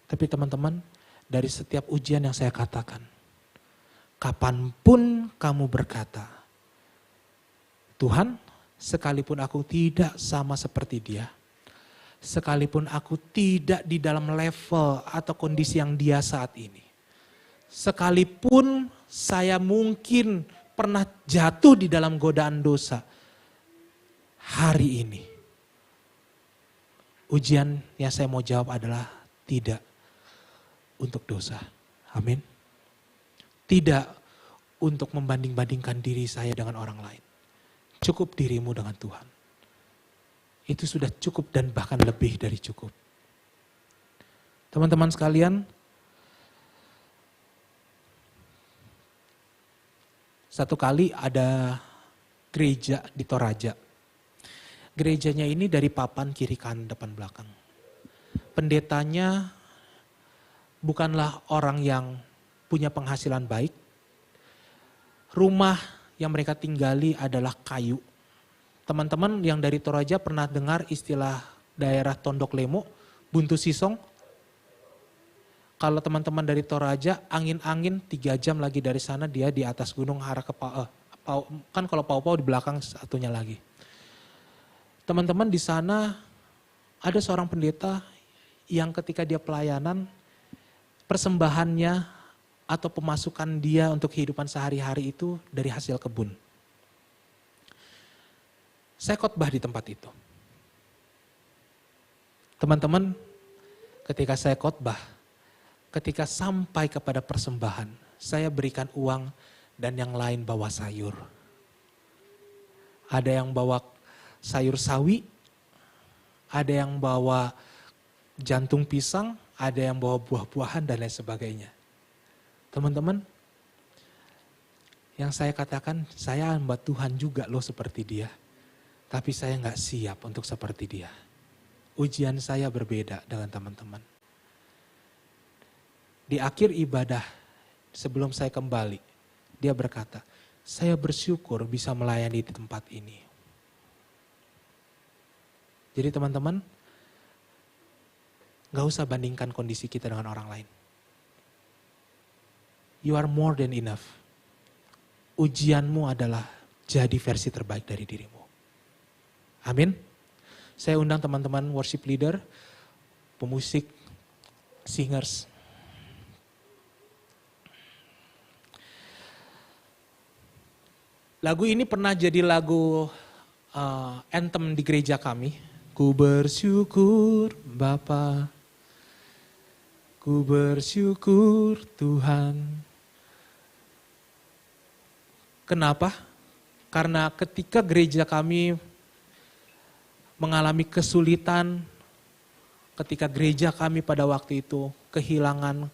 Tapi teman-teman, dari setiap ujian yang saya katakan, kapanpun kamu berkata, Tuhan, sekalipun aku tidak sama seperti dia, sekalipun aku tidak di dalam level atau kondisi yang dia saat ini, sekalipun saya mungkin pernah jatuh di dalam godaan dosa, hari ini ujian yang saya mau jawab adalah tidak untuk dosa. Amin. Tidak untuk membanding-bandingkan diri saya dengan orang lain. Cukup dirimu dengan Tuhan. Itu sudah cukup dan bahkan lebih dari cukup. Teman-teman sekalian, satu kali ada gereja di Toraja. Gerejanya ini dari papan kiri kanan depan belakang. Pendetanya bukanlah orang yang punya penghasilan baik. Rumah yang mereka tinggali adalah kayu. Teman-teman yang dari Toraja pernah dengar istilah daerah Tondok Lemo, Buntu Sisong? Kalau teman-teman dari Toraja, angin-angin 3 jam lagi dari sana dia di atas gunung arah ke kan kalau Pau-Pau di belakang satunya lagi. Teman-teman di sana ada seorang pendeta yang ketika dia pelayanan, persembahannya atau pemasukan dia untuk kehidupan sehari-hari itu dari hasil kebun. Saya khotbah di tempat itu. Teman-teman, ketika saya khotbah, ketika sampai kepada persembahan, saya berikan uang dan yang lain bawa sayur. Ada yang bawa sayur sawi, ada yang bawa jantung pisang, ada yang bawa buah-buahan dan lain sebagainya. Teman-teman, yang saya katakan, saya hamba Tuhan juga loh seperti dia. Tapi saya gak siap untuk seperti dia. Ujian saya berbeda dengan teman-teman. Di akhir ibadah, sebelum saya kembali, dia berkata, saya bersyukur bisa melayani di tempat ini. Jadi teman-teman, gak usah bandingkan kondisi kita dengan orang lain. You are more than enough. Ujianmu adalah jadi versi terbaik dari dirimu. Amin. Saya undang teman-teman worship leader, pemusik, singers. Lagu ini pernah jadi lagu anthem di gereja kami. Ku bersyukur Bapa, ku bersyukur Tuhan. Kenapa? Karena ketika gereja kami mengalami kesulitan, ketika gereja kami pada waktu itu kehilangan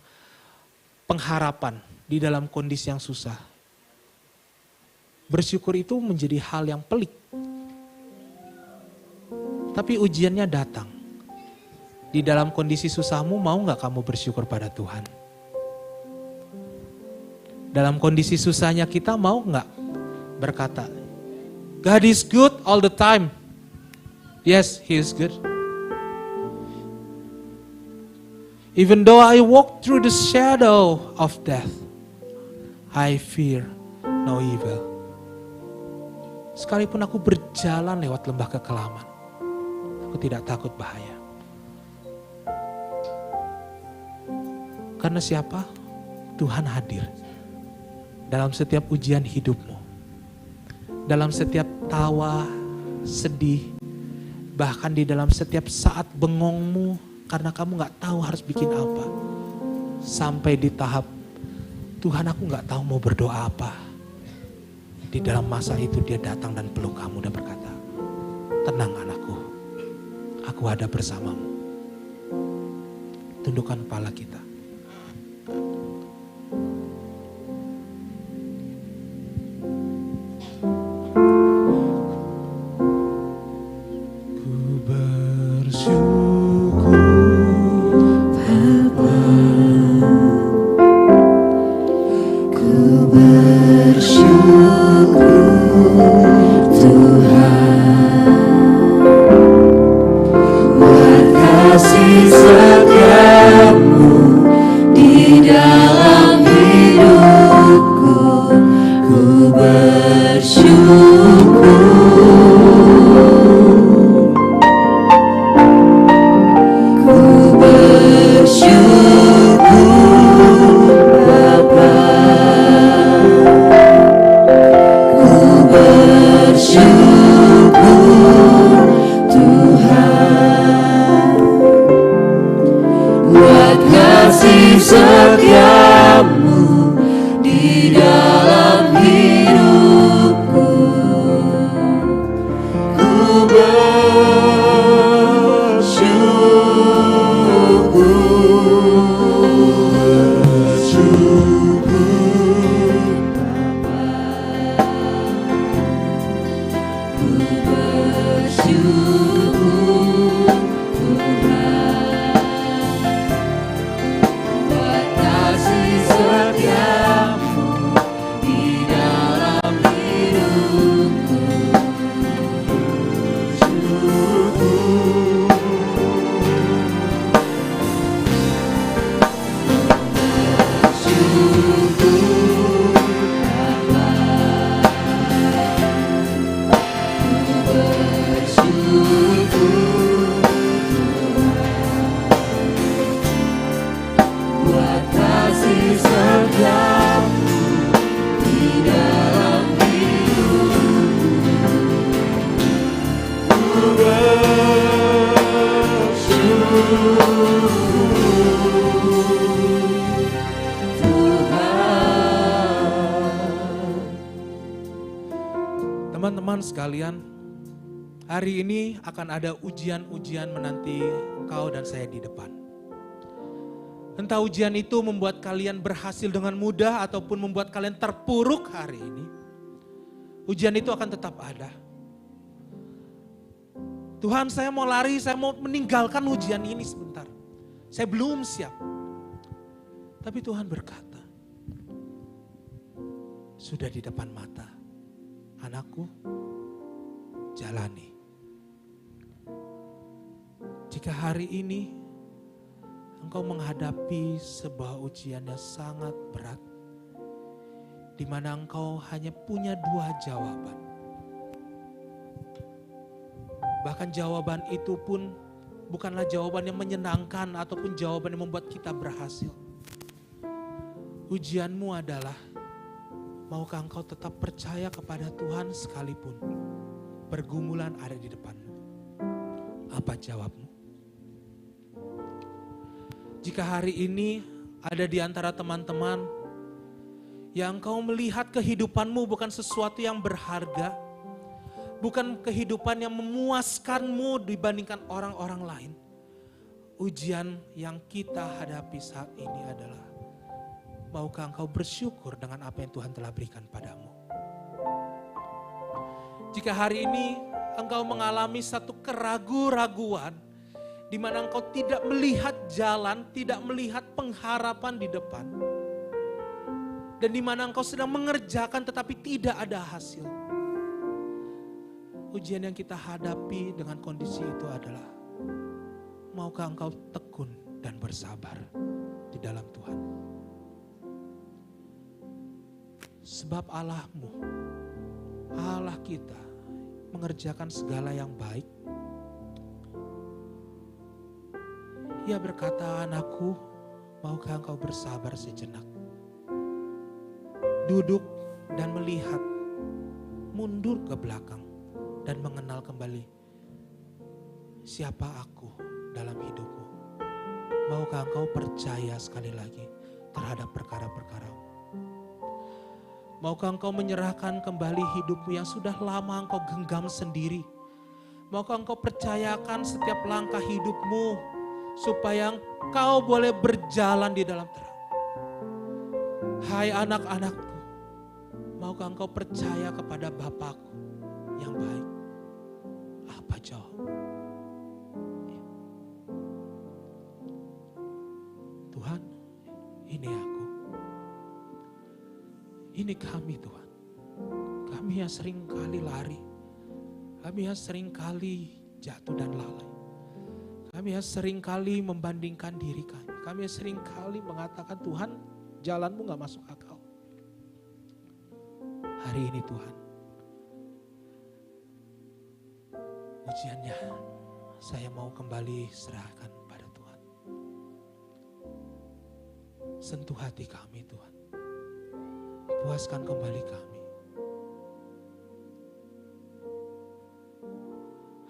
pengharapan di dalam kondisi yang susah. Bersyukur itu menjadi hal yang pelik. Tapi ujiannya datang. Di dalam kondisi susahmu mau gak kamu bersyukur pada Tuhan? Dalam kondisi susahnya kita mau gak berkata, God is good all the time. Yes, He is good. Even though I walk through the shadow of death, I fear no evil. Sekalipun aku berjalan lewat lembah kekelaman, aku tidak takut bahaya. Karena siapa? Tuhan hadir dalam setiap ujian hidupmu. Dalam setiap tawa, sedih, bahkan di dalam setiap saat bengongmu karena kamu gak tahu harus bikin apa. Sampai di tahap, Tuhan aku gak tahu mau berdoa apa. Di dalam masa itu dia datang dan peluk kamu dan berkata, tenang anakku, aku ada bersamamu. Tundukkan kepala kita. Tuhan, buat Teman-teman sekalian, hari ini akan ada ujian-ujian menanti engkau dan saya di depan. Entah ujian itu membuat kalian berhasil dengan mudah ataupun membuat kalian terpuruk hari ini. Ujian itu akan tetap ada. Tuhan, saya mau lari, saya mau meninggalkan ujian ini sebentar. Saya belum siap. Tapi Tuhan berkata, sudah di depan mata, anakku, jalani. Jika hari ini engkau menghadapi sebuah ujian yang sangat berat, di mana engkau hanya punya 2 jawaban. Bahkan jawaban itu pun bukanlah jawaban yang menyenangkan ataupun jawaban yang membuat kita berhasil. Ujianmu adalah, maukah engkau tetap percaya kepada Tuhan sekalipun pergumulan ada di depanmu? Apa jawabmu? Jika hari ini ada di antara teman-teman yang engkau melihat kehidupanmu bukan sesuatu yang berharga, bukan kehidupan yang memuaskanmu dibandingkan orang-orang lain. Ujian yang kita hadapi saat ini adalah, maukah engkau bersyukur dengan apa yang Tuhan telah berikan padamu? Jika hari ini engkau mengalami satu keraguan-raguan, di mana engkau tidak melihat jalan, tidak melihat pengharapan di depan, dan di mana engkau sedang mengerjakan tetapi tidak ada hasil. Ujian yang kita hadapi dengan kondisi itu adalah, maukah engkau tekun dan bersabar di dalam Tuhan? Sebab Allahmu, Allah kita, mengerjakan segala yang baik. Ia berkata, anakku, maukah engkau bersabar sejenak? Duduk dan melihat, mundur ke belakang dan mengenal kembali siapa aku dalam hidupmu. Maukah engkau percaya sekali lagi terhadap perkara-perkaramu? Maukah engkau menyerahkan kembali hidupmu yang sudah lama engkau genggam sendiri? Maukah engkau percayakan setiap langkah hidupmu supaya engkau boleh berjalan di dalam terang? Hai anak-anakku, maukah engkau percaya kepada Bapakku yang baik? Apa jawab? Tuhan, ini aku. Ini kami Tuhan. Kami yang sering kali lari. Kami yang sering kali jatuh dan lalai. Kami yang sering kali membandingkan diri kami. Kami yang sering kali mengatakan, Tuhan, jalanmu gak masuk akal. Hari ini Tuhan, ujiannya saya mau kembali serahkan pada Tuhan. Sentuh hati kami Tuhan. Puaskan kembali kami.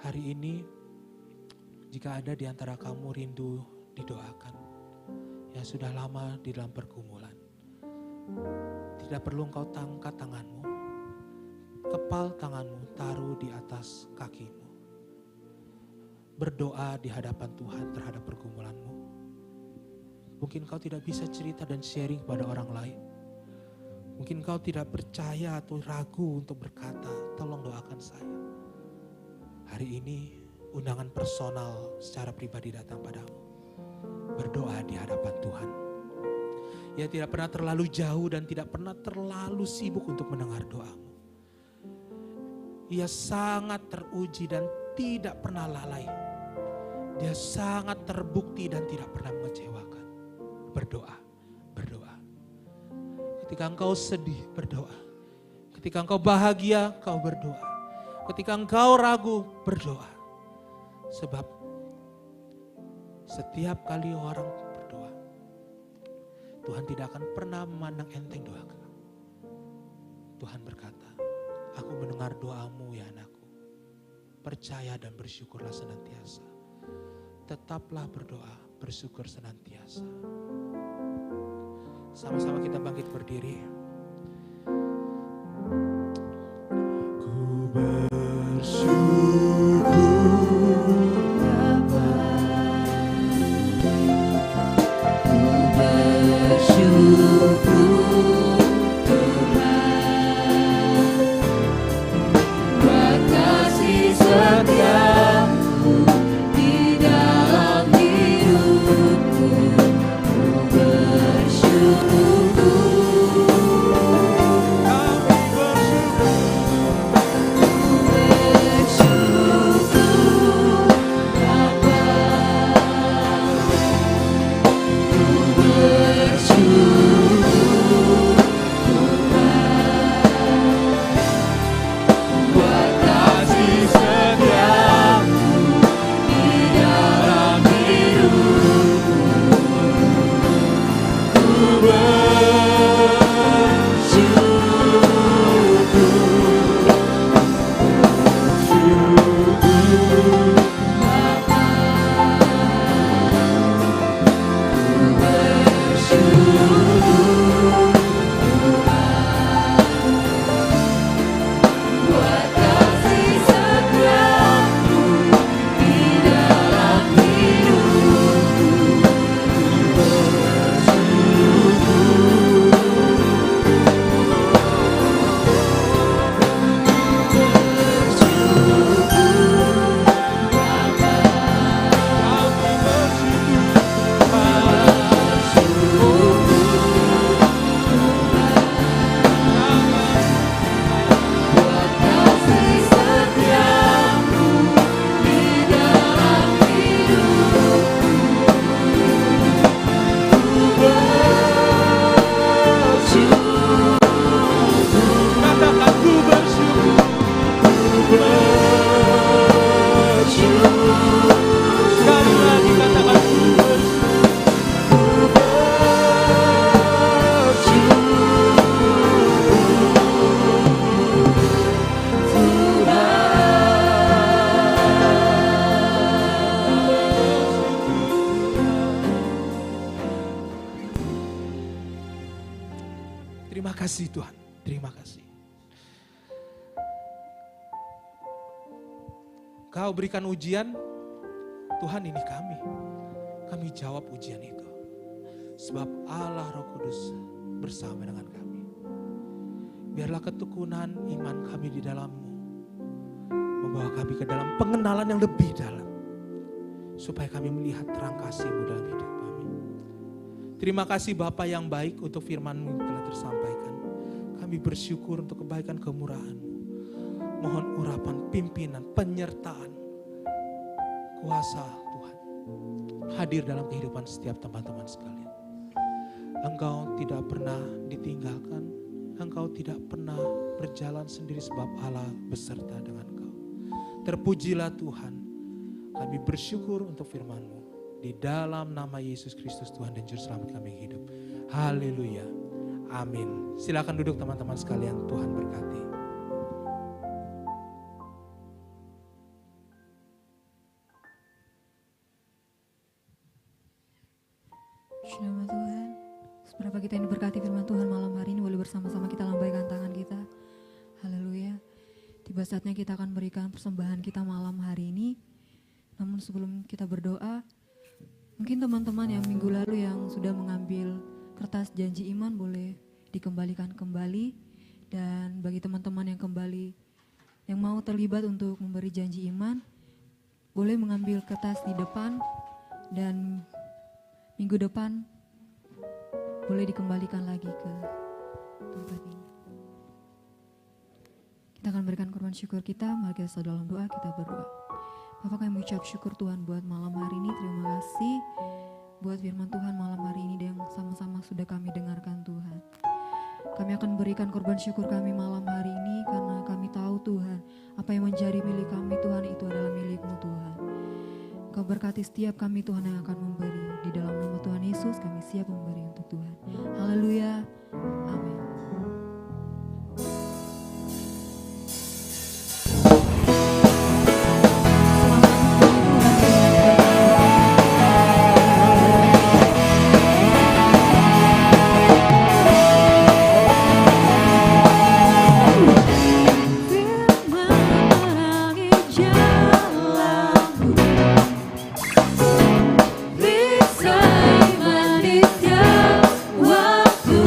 Hari ini, jika ada di antara kamu rindu didoakan, yang sudah lama di dalam pergumulan, tidak perlu engkau angkat tanganmu, kepal tanganmu taruh di atas kakimu. Berdoa di hadapan Tuhan terhadap pergumulanmu. Mungkin kau tidak bisa cerita dan sharing kepada orang lain. Mungkin kau tidak percaya atau ragu untuk berkata, tolong doakan saya. Hari ini undangan personal secara pribadi datang padamu. Berdoa di hadapan Tuhan. Ia tidak pernah terlalu jauh dan tidak pernah terlalu sibuk untuk mendengar doamu. Ia sangat teruji dan tidak pernah lalai. Dia sangat terbukti dan tidak pernah mengecewakan. Berdoa, berdoa. Ketika engkau sedih, berdoa. Ketika engkau bahagia, kau berdoa. Ketika engkau ragu, berdoa. Sebab setiap kali orang berdoa, Tuhan tidak akan pernah memandang enteng doa. Tuhan berkata, aku mendengar doamu ya anakku. Percaya dan bersyukurlah senantiasa. Tetaplah berdoa, bersyukur senantiasa. Sama-sama kita bangkit berdiri. Ku Terima kasih. Kau berikan ujian, Tuhan ini kami. Kami jawab ujian itu. Sebab Allah Roh Kudus bersama dengan kami. Biarlah ketekunan iman kami di dalam-Mu membawa kami ke dalam pengenalan yang lebih dalam. Supaya kami melihat terang kasih-Mu dalam hidup kami. Terima kasih Bapa yang baik untuk firman-Mu yang telah tersampaikan. Kami bersyukur untuk kebaikan kemurahan-Mu. Mohon urapan, pimpinan, penyertaan, kuasa Tuhan hadir dalam kehidupan setiap teman-teman sekalian. Engkau tidak pernah ditinggalkan, Engkau tidak pernah berjalan sendiri sebab Allah beserta dengan Engkau. Terpujilah Tuhan, kami bersyukur untuk firman-Mu. Di dalam nama Yesus Kristus Tuhan dan Juru Selamat kami hidup. Haleluya. Amin. Silakan duduk teman-teman sekalian, Tuhan berkati. Shalom Tuhan. Seberapa kita yang diberkati firman Tuhan malam hari ini, boleh bersama-sama kita lambaikan tangan kita. Haleluya. Tiba saatnya kita akan berikan persembahan kita malam hari ini. Namun sebelum kita berdoa, mungkin teman-teman yang minggu lalu yang sudah mengambil kertas janji iman boleh dikembalikan kembali. Dan bagi teman-teman yang kembali, yang mau terlibat untuk memberi janji iman, boleh mengambil kertas di depan dan minggu depan boleh dikembalikan lagi ke tempat ini. Kita akan berikan korban syukur kita. Mari kita dalam doa, kita berdoa. Bapak, kami mengucap syukur Tuhan buat malam hari ini. Terima kasih buat firman Tuhan malam hari ini yang sama-sama sudah kami dengarkan Tuhan. Kami akan berikan korban syukur kami malam hari ini karena kami tahu Tuhan, apa yang menjadi milik kami Tuhan itu adalah milik-Mu Tuhan. Kau berkati setiap kami Tuhan yang akan memberi. Di dalam nama Tuhan Yesus kami siap memberi untuk Tuhan. Haleluya. Amin. Bisa manis yang waktu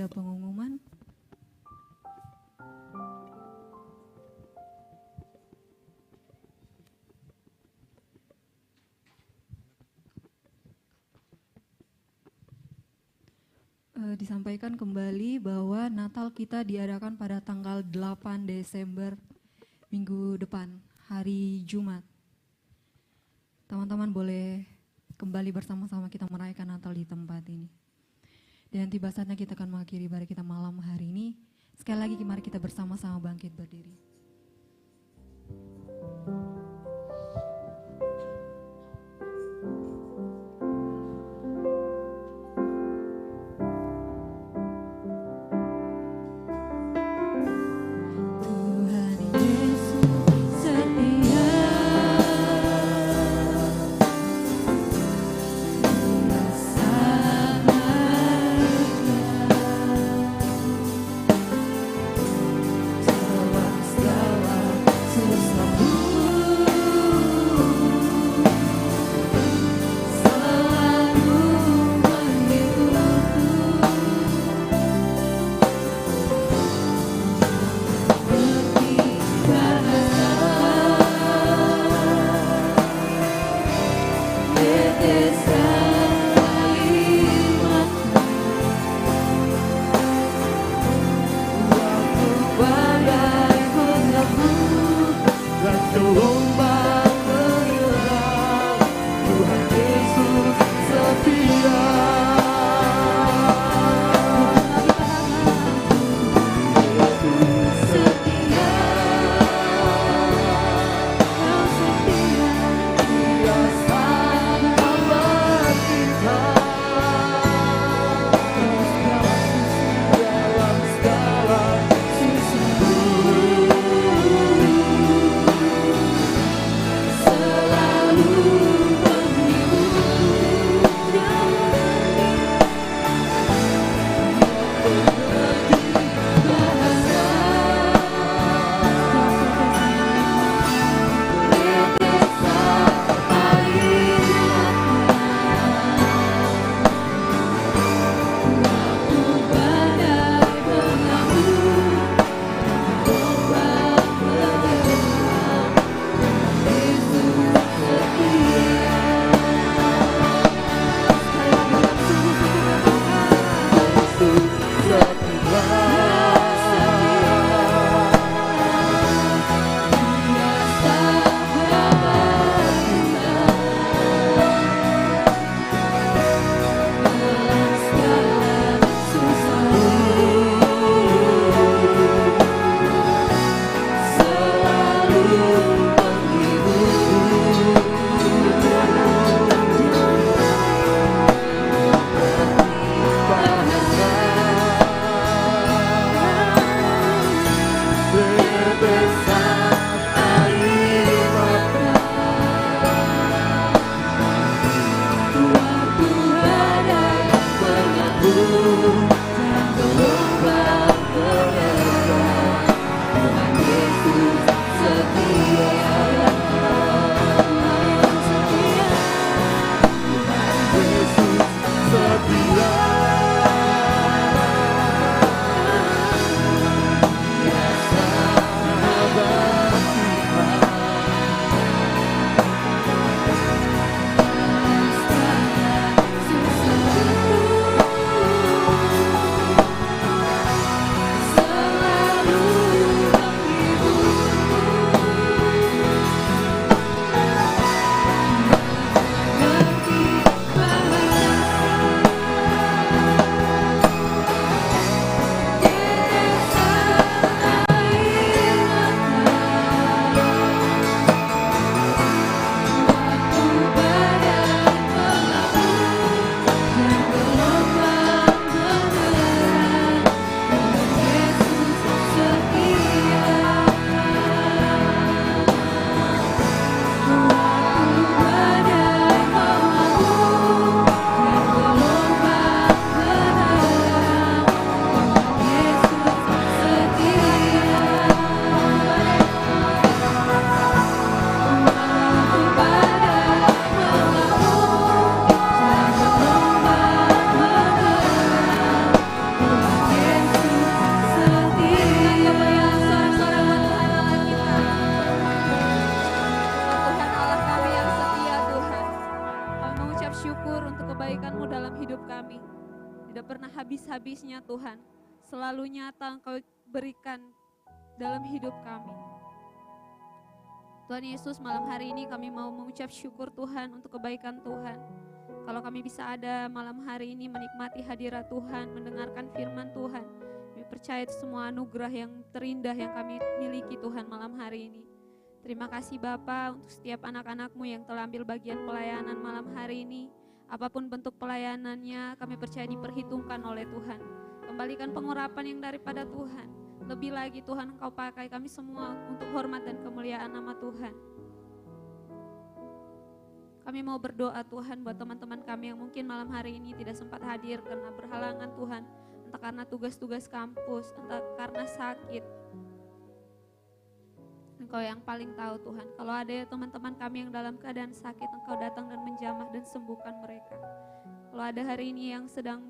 Pengumuman. Disampaikan kembali bahwa Natal kita diadakan pada tanggal 8 Desember minggu depan, hari Jumat. Teman-teman boleh kembali bersama-sama kita merayakan Natal di tempat ini. Dan tiba saatnya kita akan mengakhiri ibadah kita malam hari ini. Sekali lagi mari kita bersama-sama bangkit berdiri. habis-habisnya Tuhan, selalu nyata Engkau berikan dalam hidup kami. Tuhan Yesus, malam hari ini kami mau mengucap syukur Tuhan untuk kebaikan Tuhan. Kalau kami bisa ada malam hari ini menikmati hadirat Tuhan, mendengarkan firman Tuhan, kami percaya itu semua anugerah yang terindah yang kami miliki Tuhan malam hari ini. Terima kasih Bapa untuk setiap anak-anak-Mu yang telah ambil bagian pelayanan malam hari ini. Apapun bentuk pelayanannya, kami percaya diperhitungkan oleh Tuhan. Kembalikan pengurapan yang daripada Tuhan. Lebih lagi Tuhan, Engkau pakai kami semua untuk hormat dan kemuliaan nama Tuhan. Kami mau berdoa Tuhan buat teman-teman kami yang mungkin malam hari ini tidak sempat hadir karena berhalangan Tuhan. Entah karena tugas-tugas kampus, entah karena sakit. Engkau yang paling tahu Tuhan. Kalau ada teman-teman kami yang dalam keadaan sakit, Engkau datang dan menjamah dan sembuhkan mereka. Kalau ada hari ini yang sedang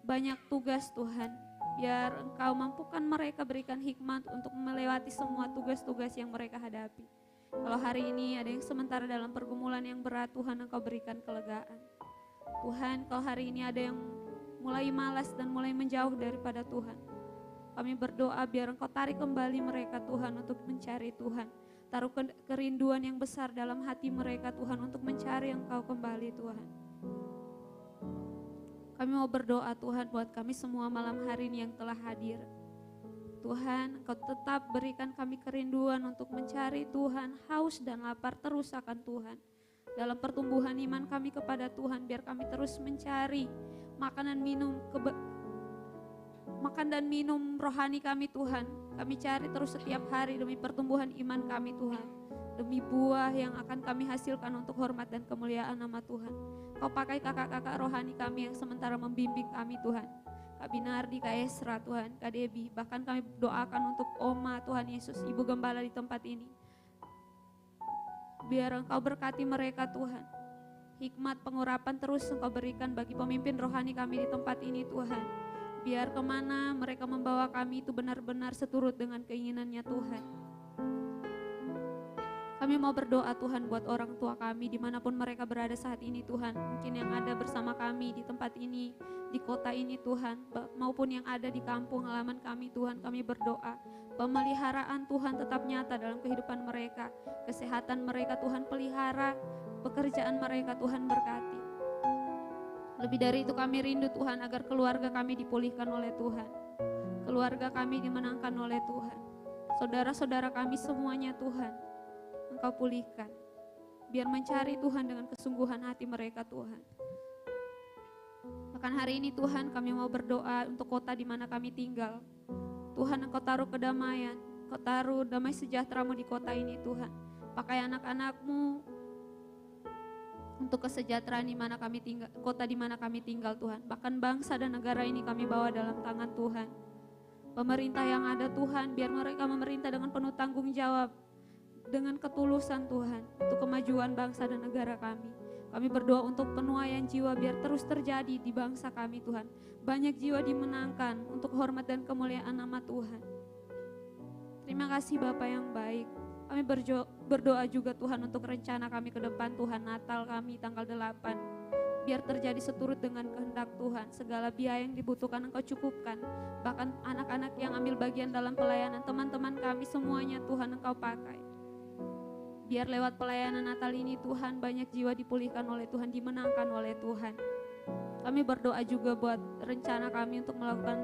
banyak tugas Tuhan, biar Engkau mampukan mereka, berikan hikmat untuk melewati semua tugas-tugas yang mereka hadapi. Kalau hari ini ada yang sementara dalam pergumulan yang berat, Tuhan Engkau berikan kelegaan. Tuhan, kalau hari ini ada yang mulai malas dan mulai menjauh daripada Tuhan, kami berdoa biar Engkau tarik kembali mereka Tuhan untuk mencari Tuhan. Taruh kerinduan yang besar dalam hati mereka Tuhan untuk mencari Engkau kembali Tuhan. Kami mau berdoa Tuhan buat kami semua malam hari ini yang telah hadir. Tuhan, Engkau tetap berikan kami kerinduan untuk mencari Tuhan, haus dan lapar terus akan Tuhan. Dalam pertumbuhan iman kami kepada Tuhan, biar kami terus mencari makan dan minum rohani kami Tuhan. Kami cari terus setiap hari demi pertumbuhan iman kami Tuhan. Demi buah yang akan kami hasilkan untuk hormat dan kemuliaan nama Tuhan. Kau pakai kakak-kakak rohani kami yang sementara membimbing kami Tuhan. Kak Binardi, Kak Esra Tuhan, Kak Debbie, bahkan kami doakan untuk Oma Tuhan Yesus, Ibu Gembala di tempat ini. Biar Engkau berkati mereka Tuhan. Hikmat pengurapan terus Engkau berikan bagi pemimpin rohani kami di tempat ini Tuhan. Biar kemana mereka membawa kami itu benar-benar seturut dengan keinginannya Tuhan. Kami mau berdoa Tuhan buat orang tua kami dimanapun mereka berada saat ini Tuhan. Mungkin yang ada bersama kami di tempat ini, di kota ini Tuhan, maupun yang ada di kampung halaman kami Tuhan. Kami berdoa pemeliharaan Tuhan tetap nyata dalam kehidupan mereka. Kesehatan mereka Tuhan pelihara, pekerjaan mereka Tuhan berkati. Lebih dari itu kami rindu Tuhan agar keluarga kami dipulihkan oleh Tuhan. Keluarga kami dimenangkan oleh Tuhan. Saudara-saudara kami semuanya Tuhan, Engkau pulihkan. Biar mencari Tuhan dengan kesungguhan hati mereka Tuhan. Bahkan hari ini Tuhan kami mau berdoa untuk kota di mana kami tinggal. Tuhan Engkau taruh kedamaian, Engkau taruh damai sejahtera-Mu di kota ini Tuhan. Pakai anak-anak-Mu untuk kesejahteraan di mana kami tinggal, kota di mana kami tinggal Tuhan. Bahkan bangsa dan negara ini kami bawa dalam tangan Tuhan. Pemerintah yang ada Tuhan, biar mereka memerintah dengan penuh tanggung jawab, dengan ketulusan Tuhan, untuk kemajuan bangsa dan negara kami. Kami berdoa untuk penuaian jiwa biar terus terjadi di bangsa kami Tuhan. Banyak jiwa dimenangkan untuk hormat dan kemuliaan nama Tuhan. Terima kasih Bapa yang baik. Kami berdoa juga Tuhan untuk rencana kami ke depan Tuhan, Natal kami tanggal 8. Biar terjadi seturut dengan kehendak Tuhan. Segala biaya yang dibutuhkan Engkau cukupkan. Bahkan anak-anak yang ambil bagian dalam pelayanan, teman-teman kami semuanya Tuhan Engkau pakai. Biar lewat pelayanan Natal ini Tuhan banyak jiwa dipulihkan oleh Tuhan, dimenangkan oleh Tuhan. Kami berdoa juga buat rencana kami untuk melakukan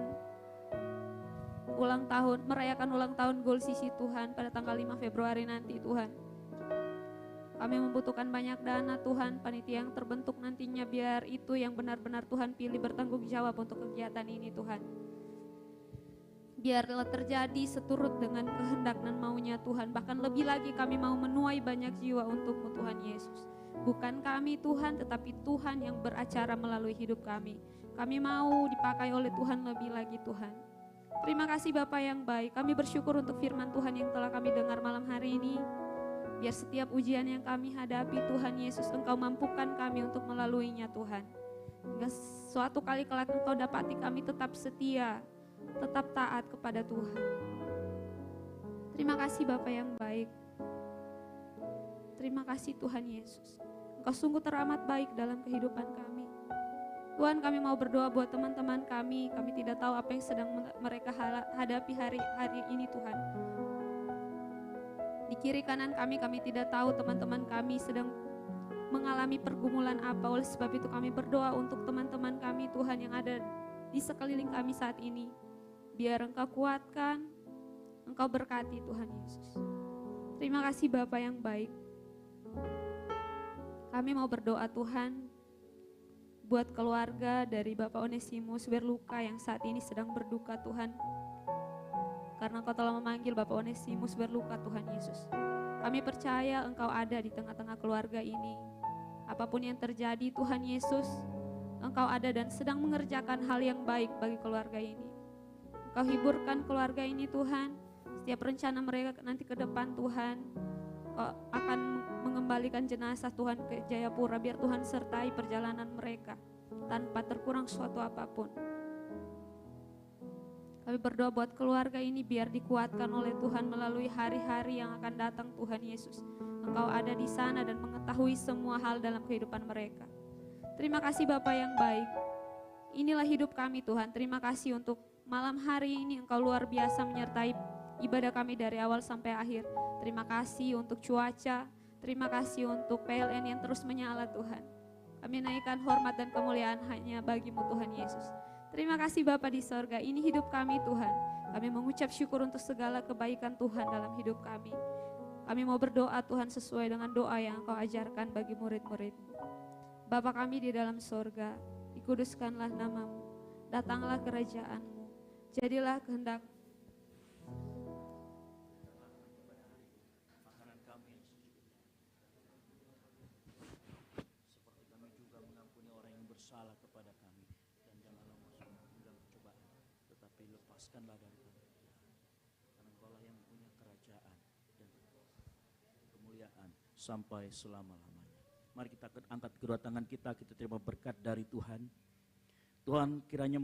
merayakan ulang tahun Goal CC Tuhan pada tanggal 5 Februari nanti Tuhan. Kami membutuhkan banyak dana Tuhan, panitia yang terbentuk nantinya biar itu yang benar-benar Tuhan pilih bertanggung jawab untuk kegiatan ini Tuhan. Biarlah terjadi seturut dengan kehendak dan maunya Tuhan. Bahkan lebih lagi kami mau menuai banyak jiwa untuk-Mu Tuhan Yesus. Bukan kami Tuhan, tetapi Tuhan yang beracara melalui hidup kami. Kami mau dipakai oleh Tuhan lebih lagi Tuhan. Terima kasih Bapa yang baik. Kami bersyukur untuk firman Tuhan yang telah kami dengar malam hari ini. Biar setiap ujian yang kami hadapi Tuhan Yesus, Engkau mampukan kami untuk melaluinya Tuhan. Hingga suatu kali kelak Engkau dapati kami tetap setia, tetap taat kepada Tuhan. Terima kasih Bapa yang baik. Terima kasih Tuhan Yesus. Engkau sungguh teramat baik dalam kehidupan kami. Tuhan, kami mau berdoa buat teman-teman kami tidak tahu apa yang sedang mereka hadapi hari ini Tuhan. Di kiri kanan kami tidak tahu teman-teman kami sedang mengalami pergumulan apa. Oleh sebab itu kami berdoa untuk teman-teman kami Tuhan yang ada di sekeliling kami saat ini. Biar Engkau kuatkan, Engkau berkati Tuhan Yesus. Terima kasih Bapa yang baik. Kami mau berdoa Tuhan buat keluarga dari Bapak Onesimus Berluka yang saat ini sedang berduka Tuhan. Karena Engkau telah memanggil Bapak Onesimus Berluka Tuhan Yesus. Kami percaya Engkau ada di tengah-tengah keluarga ini. Apapun yang terjadi Tuhan Yesus, Engkau ada dan sedang mengerjakan hal yang baik bagi keluarga ini. Engkau hiburkan keluarga ini Tuhan. Setiap rencana mereka nanti ke depan Tuhan, Engkau akan mengembalikan jenazah Tuhan ke Jayapura. Biar Tuhan sertai perjalanan mereka tanpa terkurang suatu apapun. Kami berdoa buat keluarga ini biar dikuatkan oleh Tuhan melalui hari-hari yang akan datang Tuhan Yesus. Engkau ada di sana dan mengetahui semua hal dalam kehidupan mereka. Terima kasih Bapa yang baik. Inilah hidup kami Tuhan. Terima kasih untuk malam hari ini Engkau luar biasa menyertai ibadah kami dari awal sampai akhir. Terima kasih untuk cuaca. Terima kasih untuk PLN yang terus menyala Tuhan. Kami naikkan hormat dan kemuliaan hanya bagi-Mu Tuhan Yesus. Terima kasih Bapa di sorga, ini hidup kami Tuhan. Kami mengucap syukur untuk segala kebaikan Tuhan dalam hidup kami. Kami mau berdoa Tuhan sesuai dengan doa yang Engkau ajarkan bagi murid-murid-Mu. Bapa kami di dalam sorga, dikuduskanlah nama-Mu, datanglah kerajaan-Mu, jadilah kehendak salah kepada kami, dan janganlah masuk dalam cobaan, tetapi lepaskanlah dari kami. Karena Engkaulah yang punya kerajaan dan kemuliaan sampai selama-lamanya. Mari kita angkat kedua tangan kita terima berkat dari Tuhan. Tuhan kiranya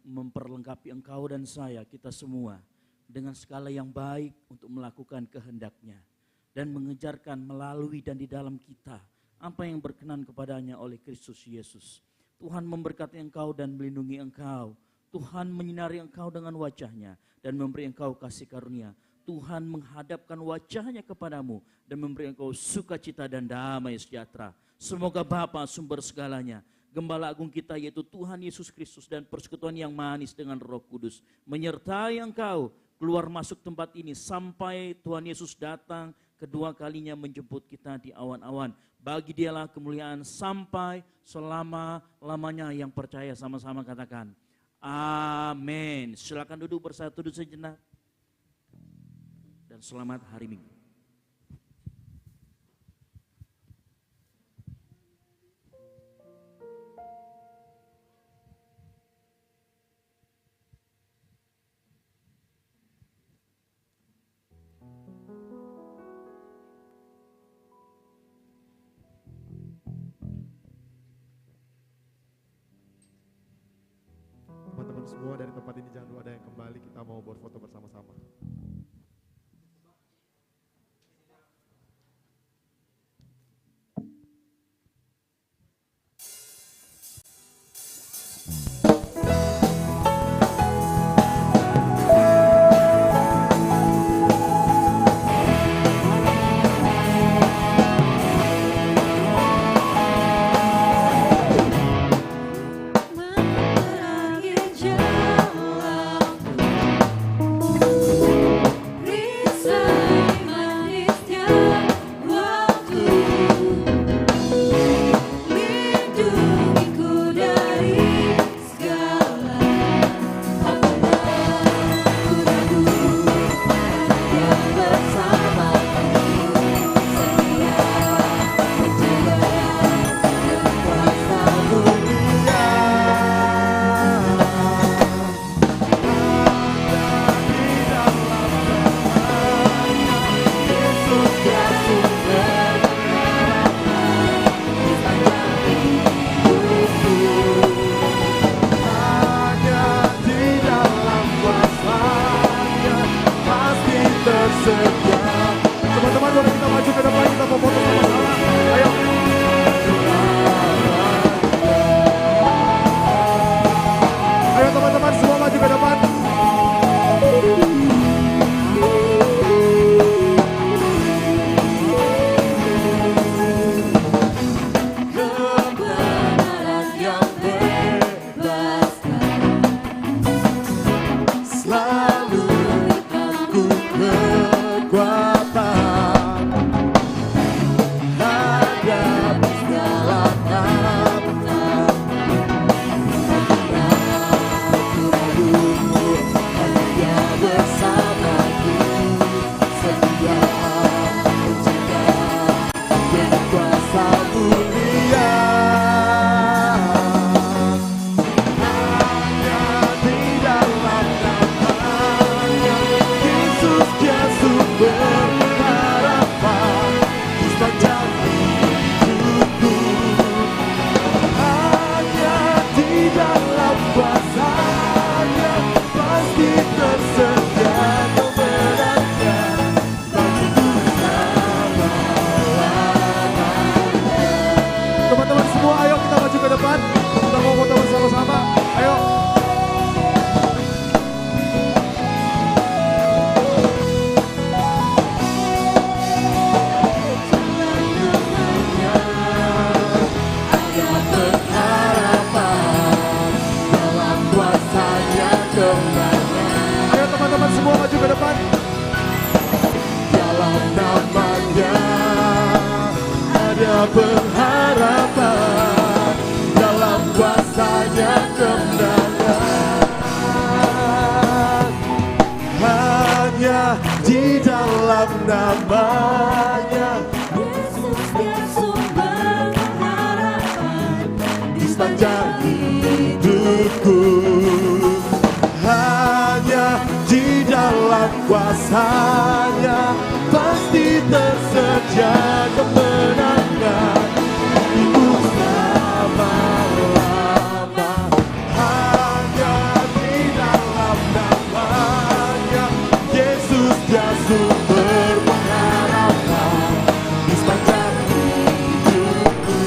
memperlengkapi Engkau dan saya, kita semua, dengan segala yang baik untuk melakukan kehendak-Nya dan mengejarkan melalui dan di dalam kita apa yang berkenan kepadanya oleh Kristus Yesus. Tuhan memberkati engkau dan melindungi engkau. Tuhan menyinari engkau dengan wajah-Nya dan memberi engkau kasih karunia. Tuhan menghadapkan wajah-Nya kepadamu dan memberi engkau sukacita dan damai sejahtera. Semoga Bapa sumber segalanya, Gembala Agung kita yaitu Tuhan Yesus Kristus dan persekutuan yang manis dengan Roh Kudus menyertai engkau keluar masuk tempat ini sampai Tuhan Yesus datang kedua kalinya menjemput kita di awan-awan. Bagi Dialah kemuliaan sampai selama-lamanya. Yang percaya sama-sama katakan amin. Silakan duduk bersatu duduk sejenak. Dan selamat hari Minggu. Teman-teman semua dari tempat ini jangan dulu ada yang kembali, kita mau berfoto bersama-sama. Berakhir jalan kemenangan. Ayo teman-teman semua maju ke depan. Dalam namanya ada pengharapan, dalam kuasanya kemenangan. Hanya di dalam namanya Yesus dia sumber pengharapan di sepanjang hidupku. Hanya di dalam kuasanya pasti tersedia kemenangan. Itu selama-lama. Hanya di dalam namanya Yesus dia sumber pengharapan di sepanjang hidupku.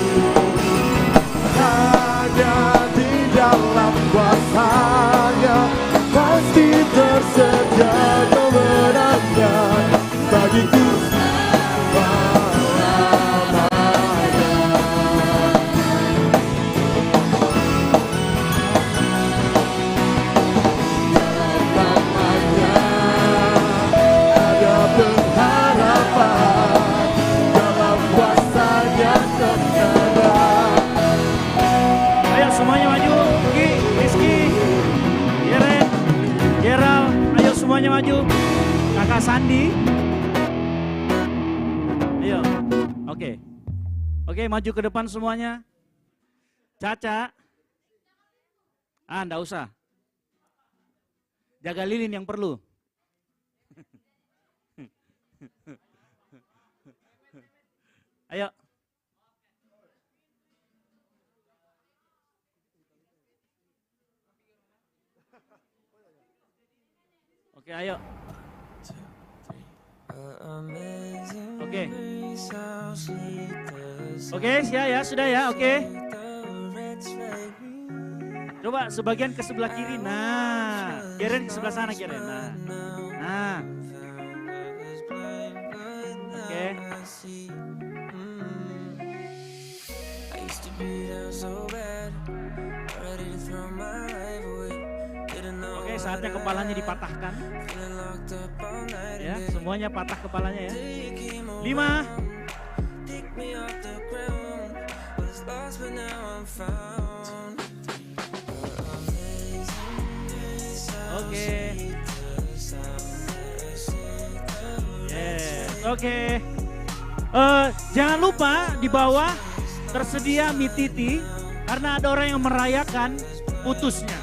Hanya di dalam kuasanya pasti tersedia kemenangan bagiku selama-lamanya. Dalam namanya ada pengharapan, dalam kuasanya kemenangan. Ayo semuanya maju, Ki, Rizky, Yeren, Geral, ayo semuanya maju. Kakak Sandi. Ayo, oke. Oke, maju ke depan semuanya. Caca. Enggak usah. Jaga lilin yang perlu. Ayo. Oke, ayo. Oke. Oke, ya, sudah ya, oke. Coba sebagian ke sebelah kiri. Nah, Keren ke sebelah sana, Keren. Nah. Oke. Oke, saatnya kepalanya dipatahkan. Ya, semuanya patah kepalanya ya. 5. Oke. Yes, oke. Jangan lupa di bawah tersedia mie titi karena ada orang yang merayakan putusnya.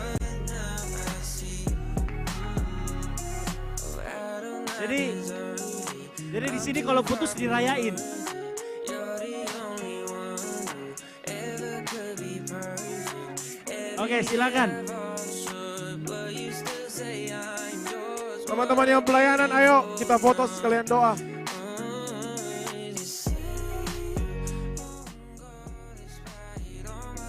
Jadi di sini kalau putus dirayain. Oke, silakan. Teman-teman yang pelayanan, ayo kita foto sekalian doa.